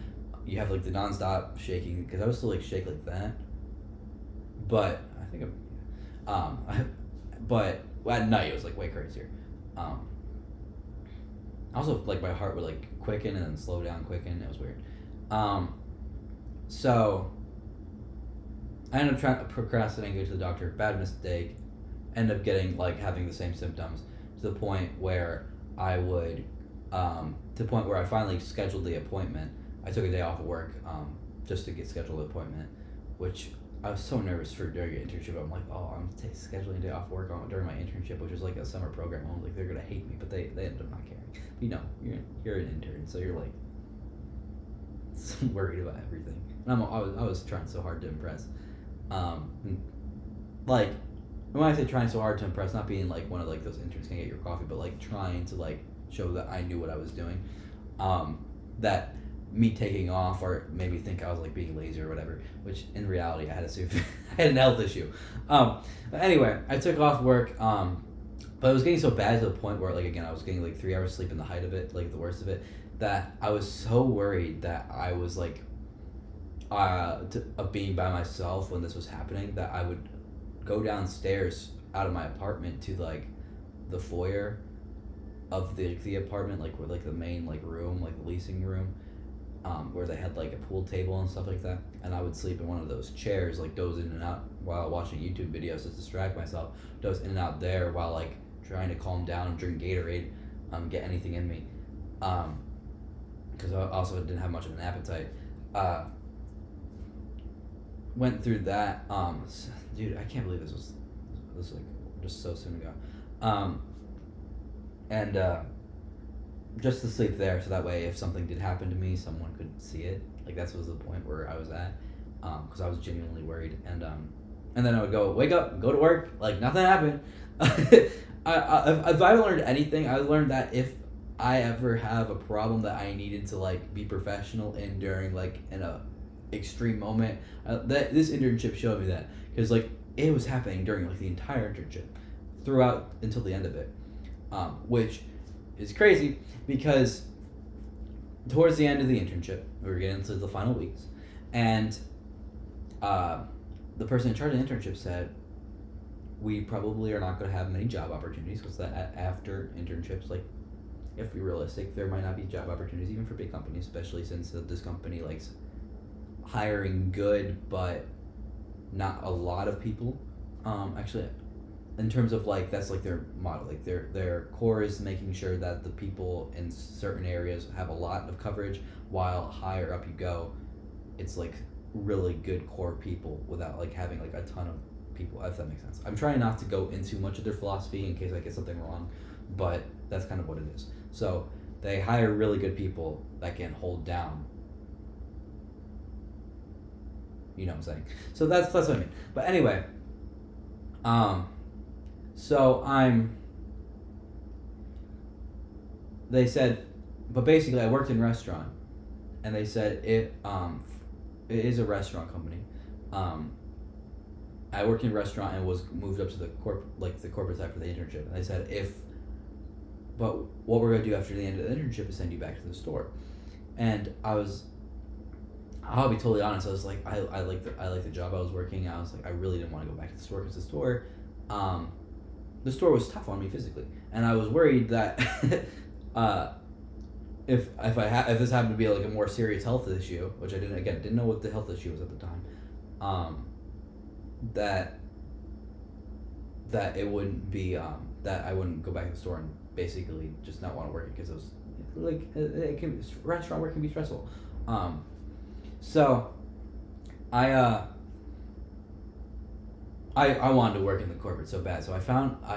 you have like the nonstop shaking, because I was still like shake like that, but I think Um, but at night it was like way crazier. Um, also like my heart would like quicken and then slow down, quicken. It was weird. Um, so I ended up trying to procrastinate and go to the doctor. Bad mistake. Ended up getting like having the same symptoms to the point where I would, to the point where I finally scheduled the appointment. I took a day off of work just to get scheduled an appointment, which I was so nervous for during an internship. I'm like, oh, I'm scheduling a day off work during my internship, which was like a summer program. I'm like, they're gonna hate me, but they ended up not caring. But, you know, you're an intern, so you're like so worried about everything. And I was trying so hard to impress. Like when I say trying so hard to impress, not being like one of like those interns can get your coffee, but like trying to like show that I knew what I was doing. That me taking off or maybe think I was like being lazy or whatever, which in reality I had I had an health issue. But anyway, I took off work, but it was getting so bad to the point where like again I was getting like 3 hours sleep in the height of it, like the worst of it, that I was so worried that I was like of being by myself when this was happening that I would go downstairs out of my apartment to like the foyer of the apartment, like where like the main like room, like the leasing room, where they had like a pool table and stuff like that, and I would sleep in one of those chairs, like doze in and out while watching YouTube videos to distract myself, doze in and out there while like trying to calm down and drink Gatorade, get anything in me, because I also didn't have much of an appetite. Went through that. Dude, I can't believe this was like just so soon ago. And just to sleep there, so that way if something did happen to me, someone could see it. Like that's was the point where I was at, because I was genuinely worried. And then I would wake up, go to work, like nothing happened. If I learned anything, I learned that if I ever have a problem that I needed to like be professional in during like in a extreme moment, that this internship showed me that, because like it was happening during like the entire internship throughout until the end of it, which is crazy because towards the end of the internship we were getting into the final weeks, and the person in charge of the internship said we probably are not going to have many job opportunities, because that after internships, like if we're realistic, there might not be job opportunities even for big companies, especially since this company likes hiring good but not a lot of people. Actually, in terms of like that's like their model, like their core is making sure that the people in certain areas have a lot of coverage, while higher up you go, it's like really good core people without like having like a ton of people, if that makes sense. I'm trying not to go into much of their philosophy in case I get something wrong, but that's kind of what it is. So they hire really good people that can hold down. You know what I'm saying? So that's what I mean. But anyway, so they said, but basically I worked in restaurant, and they said it is a restaurant company. I worked in restaurant and was moved up to the corporate side for the internship. And they said but what we're gonna do after the end of the internship is send you back to the store. And I'll be totally honest. I was like, I like the job I was working. I was like, I really didn't want to go back to the store because the store was tough on me physically, and I was worried that if this happened to be like a more serious health issue, which I didn't know what the health issue was at the time, that it wouldn't be that I wouldn't go back to the store and basically just not want to work, because it was like restaurant work can be stressful. So I wanted to work in the corporate so bad, so I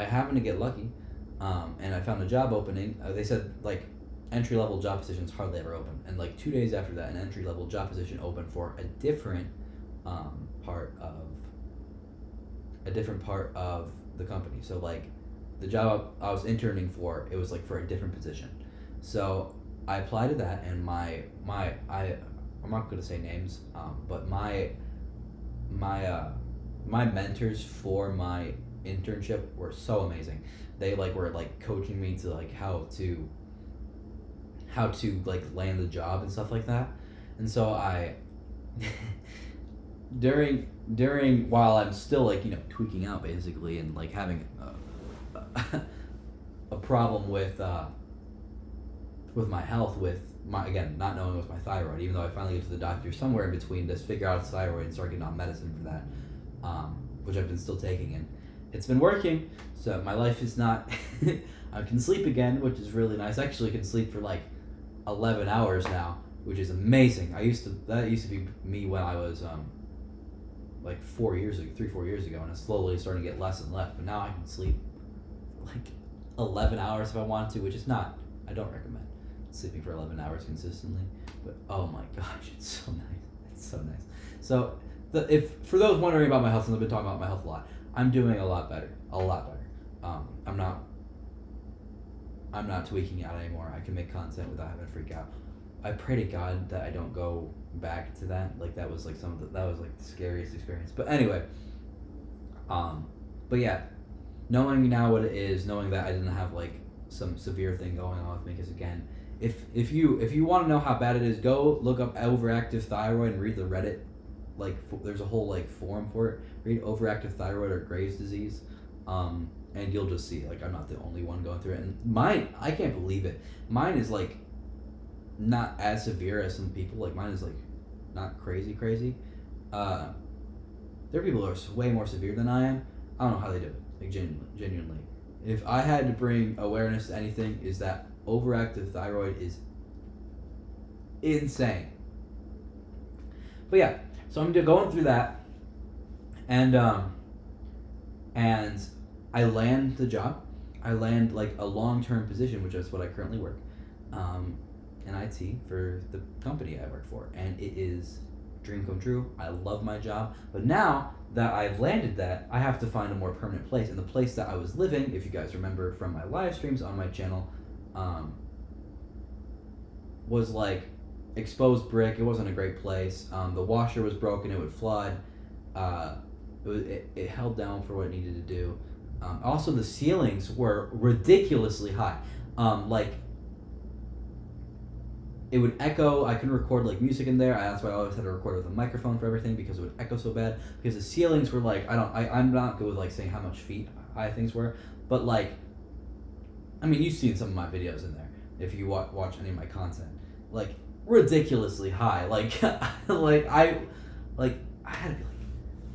happened to get lucky, and I found a job opening. They said like entry level job positions hardly ever open, and like 2 days after that, an entry level job position opened for a different part of the company. So like the job I was interning for, it was like for a different position. So I applied to that, and I'm not gonna say names, but my mentors for my internship were so amazing. They like were like coaching me to like how to like land the job and stuff like that. And so during while I'm still like tweaking out basically and like having a problem with my health, with my, again, not knowing what's my thyroid, even though I finally get to the doctor somewhere in between to figure out it's thyroid and start getting on medicine for that, which I've been still taking, and it's been working. So my life is not. I can sleep again, which is really nice. I actually can sleep for like 11 hours now, which is amazing. That used to be me when I was like 4 years ago, 3-4 years ago, and it's slowly starting to get less and less. But now I can sleep like 11 hours if I want to, which is not. I don't recommend sleeping for 11 hours consistently, but oh my gosh, it's so nice. It's so nice. So if for those wondering about my health, and I've been talking about my health a lot, I'm doing a lot better. I'm not tweaking out anymore. I can make content without having to freak out. I pray to God that I don't go back to that. Like that was like that was like the scariest experience. But anyway, but yeah, knowing now what it is, knowing that I didn't have like some severe thing going on with me, because again, if you want to know how bad it is, go look up overactive thyroid and read the Reddit. Like there's a whole like forum for it. Read overactive thyroid or Graves' disease, and you'll just see like I'm not the only one going through it. And mine, I can't believe it. Mine is like not as severe as some people. Like mine is like not crazy. There are people who are way more severe than I am. I don't know how they do it. Like genuinely. If I had to bring awareness to anything, is that overactive thyroid is insane. But yeah, so I'm going through that, and I land the job. I land like a long-term position, which is what I currently work, in IT for the company I work for, and it is dream come true. I love my job, but now that I've landed that, I have to find a more permanent place. And the place that I was living, if you guys remember from my live streams on my channel, was like exposed brick. It wasn't a great place. The washer was broken. It would flood. It held down for what it needed to do. Also, the ceilings were ridiculously high. Like it would echo. I couldn't record like music in there. That's why I always had to record with a microphone for everything, because it would echo so bad. Because the ceilings were like, I'm not good with like saying how much feet high things were, but like, I mean, you've seen some of my videos in there if you watch any of my content. Like ridiculously high. Like I had to be like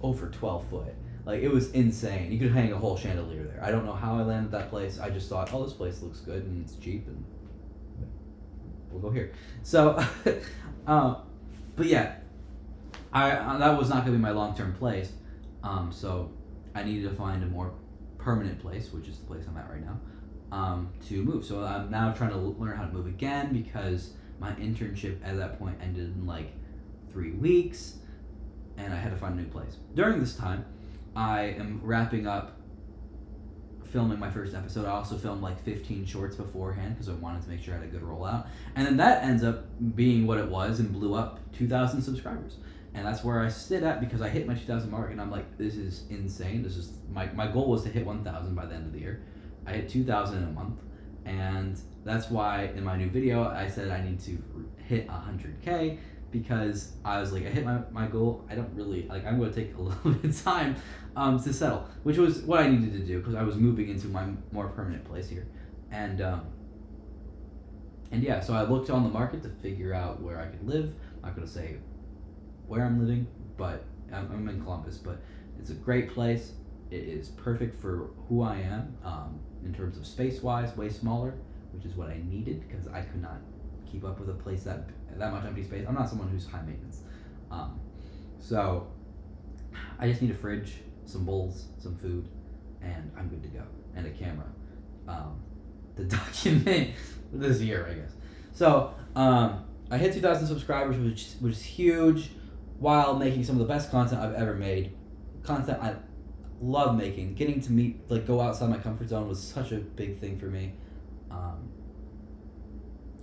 over 12 foot. Like it was insane. You could hang a whole chandelier there. I don't know how I landed that place. I just thought, oh, this place looks good and it's cheap and we'll go here. So, but yeah, I that was not going to be my long-term place. So I needed to find a more permanent place, which is the place I'm at right now, to move. So I'm now trying to learn how to move again, because my internship at that point ended in like 3 weeks, and I had to find a new place. During this time, I am wrapping up filming my first episode. I also filmed like 15 shorts beforehand because I wanted to make sure I had a good rollout. And then that ends up being what it was and blew up 2,000 subscribers. And that's where I sit at, because I hit my 2,000 mark and I'm like, this is insane. This is my goal was to hit 1,000 by the end of the year. I hit 2,000 in a month. And that's why in my new video, I said I need to hit 100K, because I was like, I hit my goal. I don't really, like, I'm going to take a little bit of time to settle, which was what I needed to do, because I was moving into my more permanent place here. And yeah, so I looked on the market to figure out where I could live. I'm not going to say where I'm living, but I'm in Columbus, but it's a great place. It is perfect for who I am, in terms of space-wise, way smaller, which is what I needed, because I could not keep up with a place that much empty space. I'm not someone who's high maintenance. So I just need a fridge, some bowls, some food, and I'm good to go, and a camera to document this year, I guess. So I hit 2,000 subscribers, which was huge, while making some of the best content I've ever made. Content I love making. Getting to meet, like, go outside my comfort zone was such a big thing for me.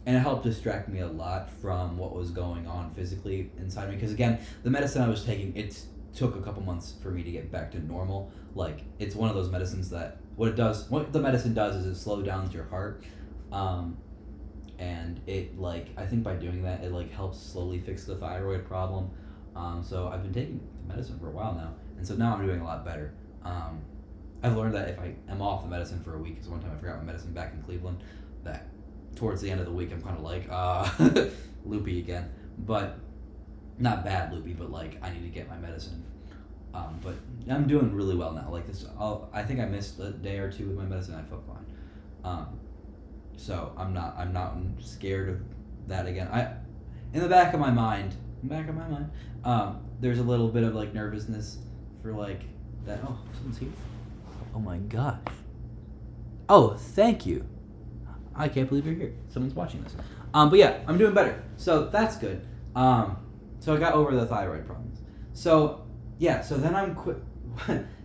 And it helped distract me a lot from what was going on physically inside me. Because again, the medicine I was taking, it took a couple months for me to get back to normal. Like, it's one of those medicines that, what the medicine does is it slows down your heart. And it, like, I think by doing that, it, like, helps slowly fix the thyroid problem. So I've been taking medicine for a while now, and so now I'm doing a lot better. I've learned that if I am off the medicine for a week, because one time I forgot my medicine back in Cleveland, that towards the end of the week I'm kind of like loopy again, but not bad loopy, but like I need to get my medicine. But I'm doing really well now. Like this, I think I missed a day or two with my medicine. I felt fine. So I'm not scared of that again. In the back of my mind, there's a little bit of like nervousness for like that. Oh, someone's here. Oh my gosh. Oh, thank you. I can't believe you're here. Someone's watching this. But yeah, I'm doing better. So that's good. So I got over the thyroid problems. So yeah, so then I'm quit.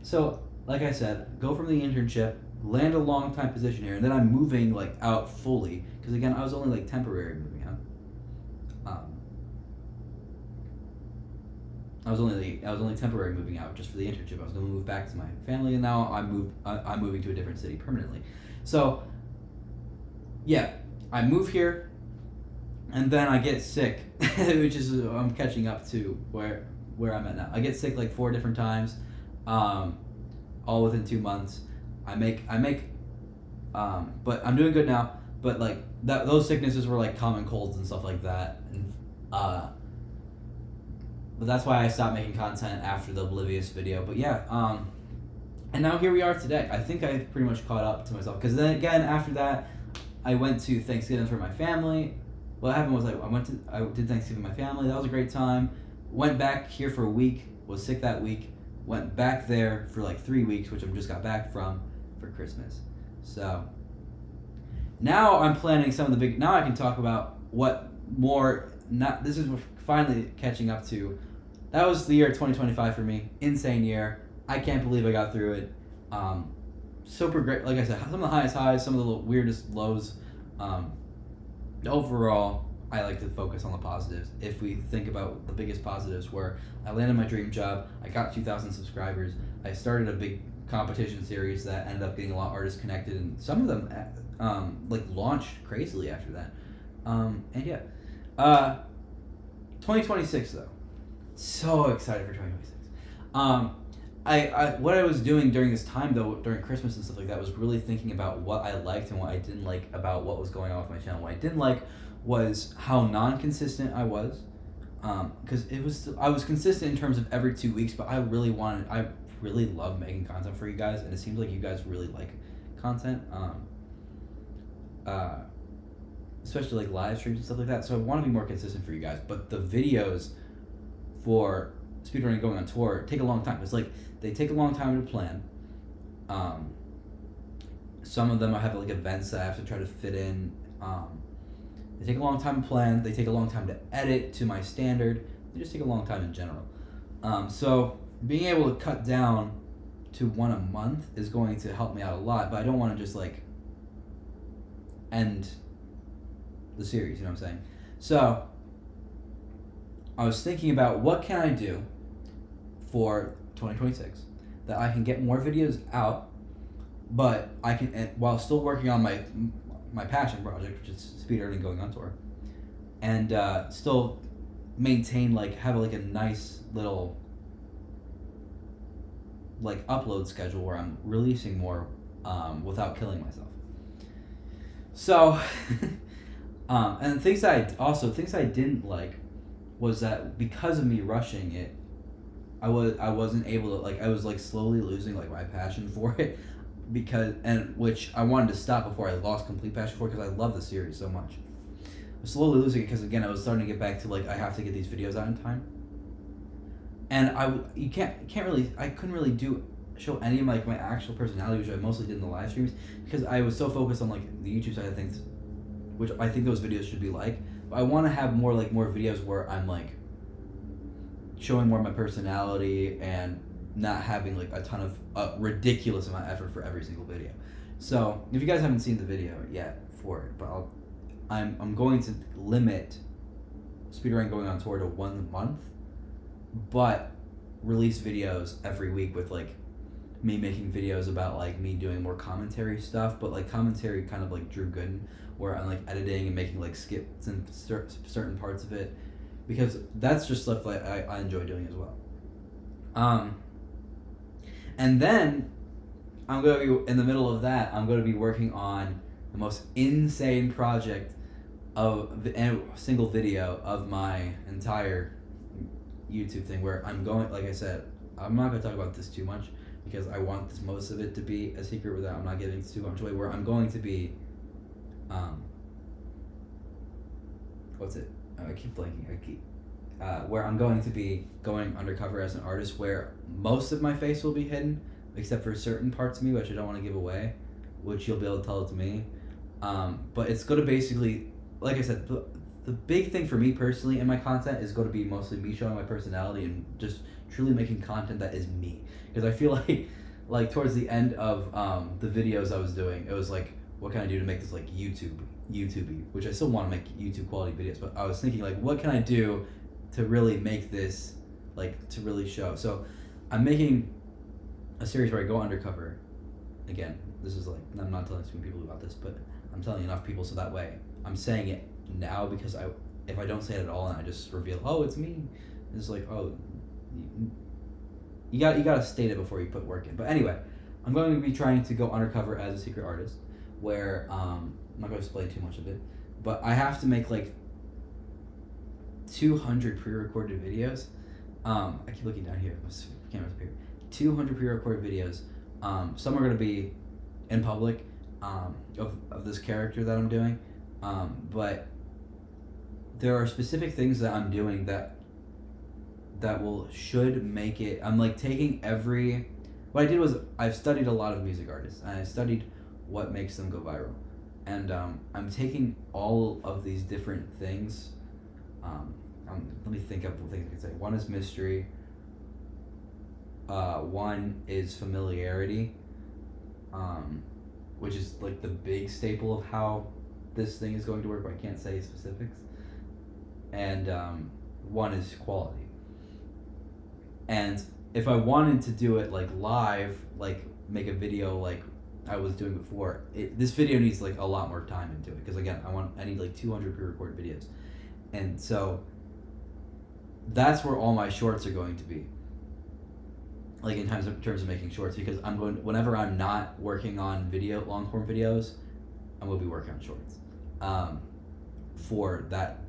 So like I said, go from the internship, land a long time position here, and then I'm moving like out fully because again I was only like temporary moving out. I was only temporary moving out just for the internship. I was going to move back to my family, and now I'm moving to a different city permanently. So yeah, I move here, and then I get sick, which is I'm catching up to where I'm at now. I get sick like 4 different times, all within 2 months. I make, but I'm doing good now. But like those sicknesses were like common colds and stuff like that, and but that's why I stopped making content after the Oblivious video. But yeah, and now here we are today. I think I pretty much caught up to myself because then again after that, I went to Thanksgiving for my family. What happened was I did Thanksgiving with my family. That was a great time. Went back here for a week. Was sick that week. Went back there for like 3 weeks, which I just got back from for Christmas. So now I'm planning some of the big. Now I can talk about what more. Not this is finally catching up to. That was the year 2025 for me. Insane year. I can't believe I got through it. Super great. Like I said, some of the highest highs, some of the weirdest lows. Overall, I like to focus on the positives. If we think about the biggest positives were I landed my dream job, I got 2,000 subscribers, I started a big competition series that ended up getting a lot of artists connected, and some of them like launched crazily after that. And yeah. 2026 though. So excited for 2026. I what I was doing during this time though, during Christmas and stuff like that, was really thinking about what I liked and what I didn't like about what was going on with my channel. What I didn't like was how non-consistent I was, because I was consistent in terms of every 2 weeks, but I really love making content for you guys, and it seems like you guys really like content, especially like live streams and stuff like that. So I want to be more consistent for you guys, but the videos for speedrunning going on tour take a long time. It's like they take a long time to plan. Some of them I have like events that I have to try to fit in. They take a long time to plan. They take a long time to edit to my standard. They just take a long time in general. So being able to cut down to 1 a month is going to help me out a lot, but I don't want to just like end the series, you know what I'm saying? So I was thinking about what can I do for 2026 that I can get more videos out, but I can, while still working on my passion project, which is speedrunning going on tour, and still maintain have like a nice little like upload schedule where I'm releasing more without killing myself. So and things I didn't like was that because of me rushing it, I wasn't able to I was like slowly losing like my passion for it, which I wanted to stop before I lost complete passion for it, because I love the series so much. I was slowly losing it because again I was starting to get back to I have to get these videos out in time, and I couldn't really show any of my actual personality, which I mostly did in the live streams, because I was so focused on the YouTube side of things, which I think those videos should be like. But I want to have more videos where I'm showing more of my personality and not having a ton of ridiculous amount of effort for every single video. So if you guys haven't seen the video yet for it, but I'm going to limit speedrunning going on tour to 1 month, but release videos every week with me making videos about me doing more commentary stuff, but commentary kind of Drew Gooden, where I'm editing and making skips in certain parts of it, because that's just stuff like I enjoy doing as well. And then I'm going to be in the middle of that. I'm going to be working on the most insane project of a single video of my entire YouTube thing, where I'm going, like I said, I'm not going to talk about this too much because I want most of it to be a secret without, I'm not giving too much away, where I'm going to be, what's it? I keep blanking. Where I'm going to be going undercover as an artist, where most of my face will be hidden, except for certain parts of me, which I don't want to give away, which you'll be able to tell it to me. But it's going to basically, like I said, the big thing for me personally in my content is going to be mostly me showing my personality and just truly making content that is me. Because I feel like towards the end of the videos I was doing, it was like, what can I do to make this like YouTube-y, which I still want to make YouTube quality videos, but I was thinking like, what can I do to really make this, like, to really show? So I'm making a series where I go undercover. Again, this is like, I'm not telling too many people about this, but I'm telling enough people so that way I'm saying it now, because if I don't say it at all and I just reveal, oh, it's me, it's like, oh, you gotta state it before you put work in. But anyway, I'm going to be trying to go undercover as a secret artist, where I'm not going to explain too much of it, but I have to make like 200 pre-recorded videos. I keep looking down here. Camera's up here. 200 pre-recorded videos. Some are going to be in public of this character that I'm doing, but there are specific things that I'm doing that should make it. I'm like taking what I did was I've studied a lot of music artists, and I studied what makes them go viral, and I'm taking all of these different things. Let me think of things I could say. One is mystery. One is familiarity, which is like the big staple of how this thing is going to work, but I can't say specifics. And one is quality. And if I wanted to do it like live, like make a video like I was doing before, this video needs like a lot more time into it, because again, I need like 200 pre-recorded videos, and so that's where all my shorts are going to be. Like in terms of making shorts, because whenever I'm not working on long form videos, I'm gonna be working on shorts, for that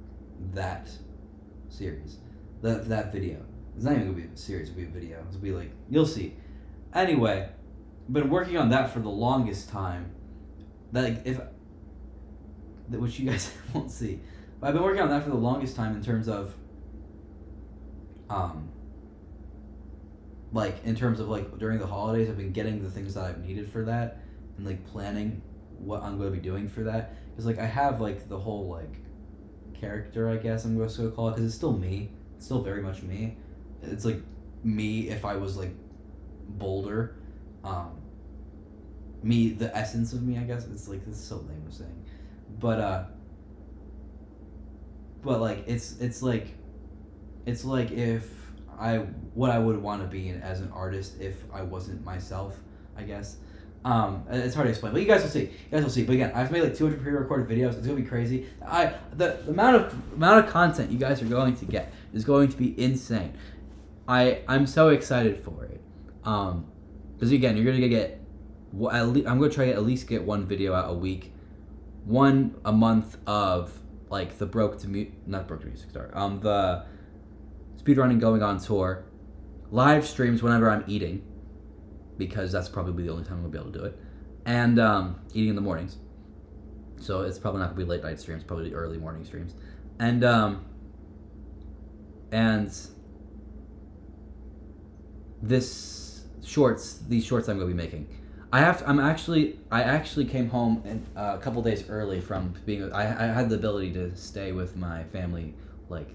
series, that video. It's not even gonna be a series; it'll be a video. It'll be like, you'll see. Anyway, I've been working on that for the longest time. Which you guys won't see, but I've been working on that for the longest time in terms of, like during the holidays, I've been getting the things that I've needed for that, and like planning what I'm going to be doing for that. Because like I have like the whole like character, I guess I'm going to call it, because it's still me. It's still very much me. It's like me if I was like bolder. Me, the essence of me, I guess. It's like, this is so lame of saying, but like it's like if what I would want to be as an artist if I wasn't myself, I guess. It's hard to explain, but you guys will see. But again, I've made like 200 pre-recorded videos. It's gonna be crazy. The amount of content you guys are going to get is going to be insane. I'm so excited for it. Because again, you're gonna get. I'm gonna try to at least get one video out a week, one a month of like the the speedrunning going on tour, live streams whenever I'm eating, because that's probably the only time I'm gonna be able to do it, and eating in the mornings. So it's probably not gonna be late night streams, probably early morning streams, and these shorts I'm gonna be making. I actually came home a couple days early from being. I had the ability to stay with my family like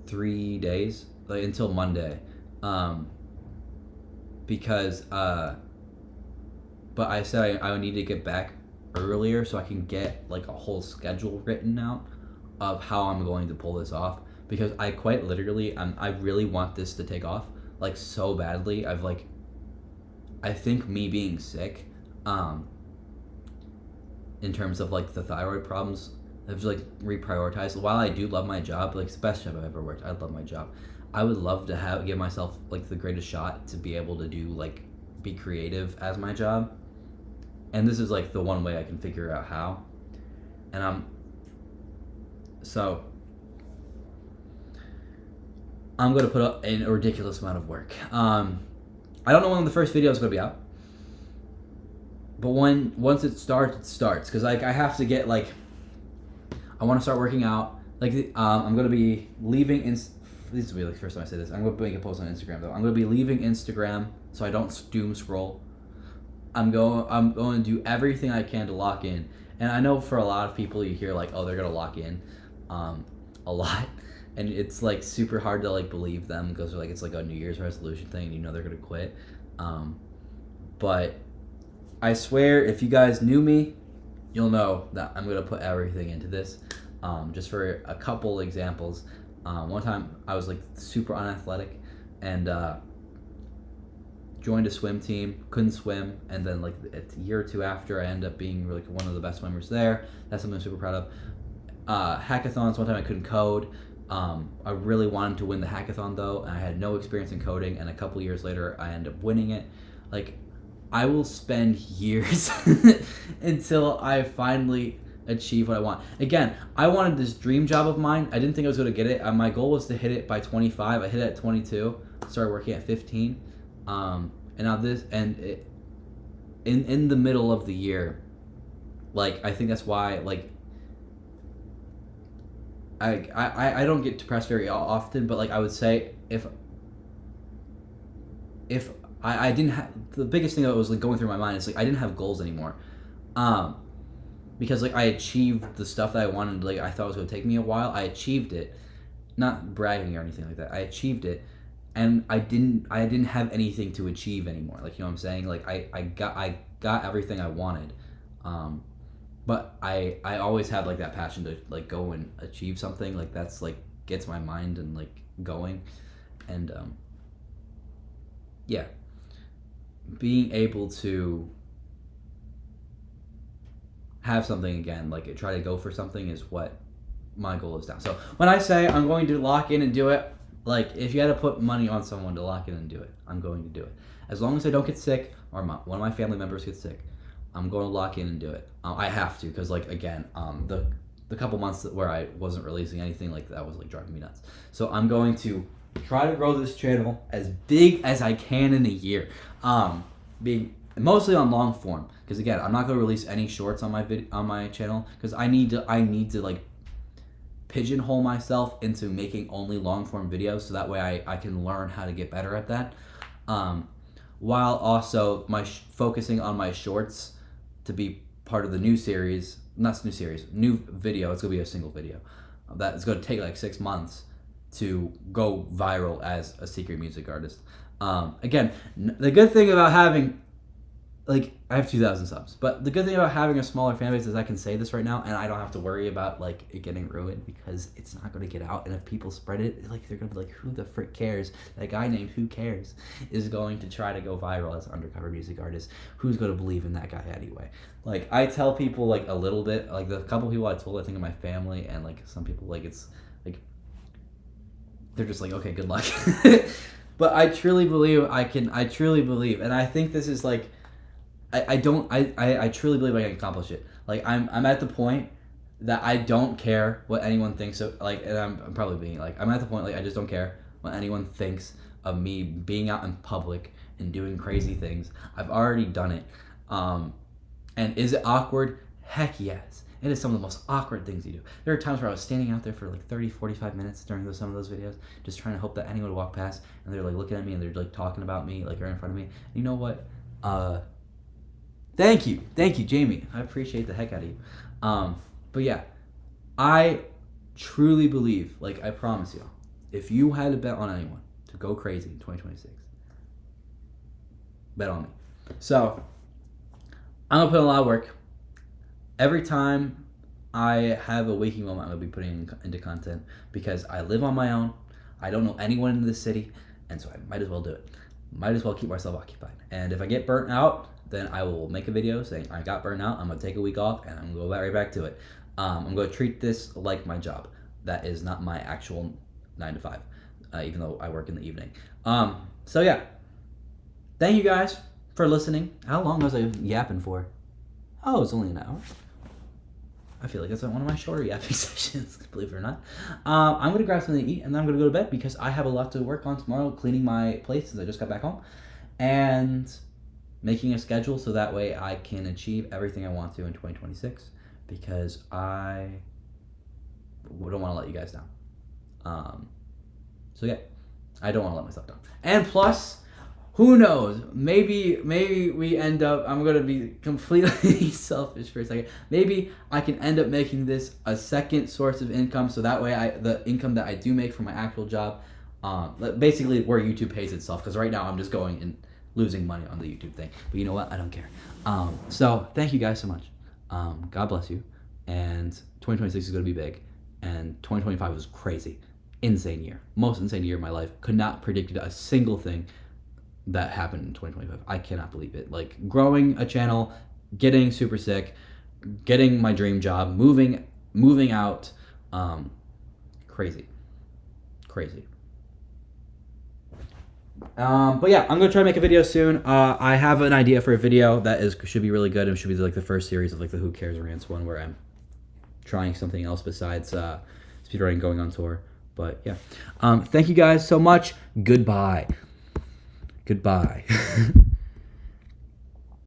3 days, like until Monday, because but I said I would need to get back earlier so I can get like a whole schedule written out of how I'm going to pull this off, because I quite literally I really want this to take off like so badly. I think me being sick, in terms of like the thyroid problems I've like reprioritized. While I do love my job, like it's the best job I've ever worked, I love my job. I would love to give myself like the greatest shot to be able to do like be creative as my job, and this is like the one way I can figure out how. And I'm gonna put up a ridiculous amount of work. I don't know when the first video is gonna be out, but once it starts, it starts. Cause like I have to get like, I want to start working out. Like I'm gonna be leaving. This will be like the first time I say this. I'm gonna make a post on Instagram though. I'm gonna be leaving Instagram so I don't doom scroll. I'm going to do everything I can to lock in. And I know for a lot of people, you hear like, oh, they're gonna lock in, a lot. And it's like super hard to like believe them because like it's like a New Year's resolution thing and you know they're gonna quit. But I swear if you guys knew me, you'll know that I'm gonna put everything into this. Just for a couple examples, one time I was like super unathletic and joined a swim team, couldn't swim, and then like a year or two after I ended up being like one of the best swimmers there. That's something I'm super proud of. Hackathons, one time I couldn't code. I really wanted to win the hackathon though, and I had no experience in coding, and a couple years later I ended up winning it. Like, I will spend years until I finally achieve what I want. Again, I wanted this dream job of mine. I didn't think I was going to get it. My goal was to hit it by 25. I hit it at 22. Started working at 15. And now this, and it, in the middle of the year, like, I think that's why, like, I don't get depressed very often, but like I would say if I didn't have, the biggest thing that was like going through my mind is like I didn't have goals anymore, because like I achieved the stuff that I wanted. Like I thought it was going to take me a while. I achieved it, not bragging or anything like that. I achieved it, and I didn't have anything to achieve anymore. Like, you know what I'm saying? Like I got everything I wanted. But I always had like that passion to like go and achieve something. Like that's like gets my mind and like going, and yeah, being able to have something again, like try to go for something is what my goal is now. So when I say I'm going to lock in and do it, like if you had to put money on someone to lock in and do it, I'm going to do it. As long as I don't get sick or one of my family members gets sick, I'm going to lock in and do it. I have to, because like again, the couple months where I wasn't releasing anything, like that was like driving me nuts. So I'm going to try to grow this channel as big as I can in a year, being mostly on long form. Because again, I'm not going to release any shorts on my channel because I need to like pigeonhole myself into making only long form videos, so that way I can learn how to get better at that. While also focusing on my shorts to be part of the new series, new video. It's gonna be a single video that is gonna take like 6 months to go viral as a secret music artist. Again, the good thing about having, like, I have 2,000 subs, but the good thing about having a smaller fan base is I can say this right now and I don't have to worry about like it getting ruined, because it's not going to get out. And if people spread it, like, they're going to be like, who the frick cares? That guy named Who Cares is going to try to go viral as an undercover music artist. Who's going to believe in that guy anyway? Like, I tell people like a little bit, like the couple people I told, I think of my family, and like some people, like, it's like they're just like, okay, good luck. But I truly believe I truly believe, and I think this is like, I truly believe I can accomplish it. Like, I'm at the point that I don't care what anyone thinks of, like, and I'm probably being like, I'm at the point like I just don't care what anyone thinks of me being out in public and doing crazy things. I've already done it. And is it awkward? Heck yes. It is some of the most awkward things you do. There are times where I was standing out there for like 30, 45 minutes during some of those videos, just trying to hope that anyone would walk past, and they're like looking at me and they're like talking about me, like right in front of me. And you know what? Thank you, Jamie. I appreciate the heck out of you. But yeah, I truly believe, like, I promise you, if you had to bet on anyone to go crazy in 2026, bet on me. So I'm gonna put in a lot of work. Every time I have a waking moment, I'm gonna be putting into content, because I live on my own. I don't know anyone in this city, and so I might as well do it. Might as well keep myself occupied. And if I get burnt out, then I will make a video saying I got burnt out. I'm gonna take a week off and I'm gonna go right back to it. I'm going to treat this like my job. That is not my actual 9 to 5, even though I work in the evening. So yeah, thank you guys for listening. How long was I yapping for? Oh, it's only an hour. I feel like that's one of my shorter yapping sessions, believe it or not. I'm going to grab something to eat, and then I'm going to go to bed because I have a lot to work on tomorrow, cleaning my place since I just got back home, and making a schedule so that way I can achieve everything I want to in 2026, because I don't want to let you guys down. So yeah, I don't want to let myself down. And plus, who knows? Maybe we end up. I'm gonna be completely selfish for a second. Maybe I can end up making this a second source of income, so that way the income that I do make from my actual job, basically where YouTube pays itself. Because right now I'm just going and losing money on the YouTube thing. But you know what? I don't care. So thank you guys so much. God bless you. And 2026 is gonna be big, and 2025 was crazy, insane year, most insane year of my life. Could not predict a single thing that happened in 2025. I cannot believe it. Like growing a channel, getting super sick, getting my dream job, moving out, crazy. But yeah, I'm gonna try to make a video soon. I have an idea for a video that should be really good and should be like the first series of like the Who Cares Rants one, where I'm trying something else besides speedrunning, going on tour. But yeah, thank you guys so much. Goodbye.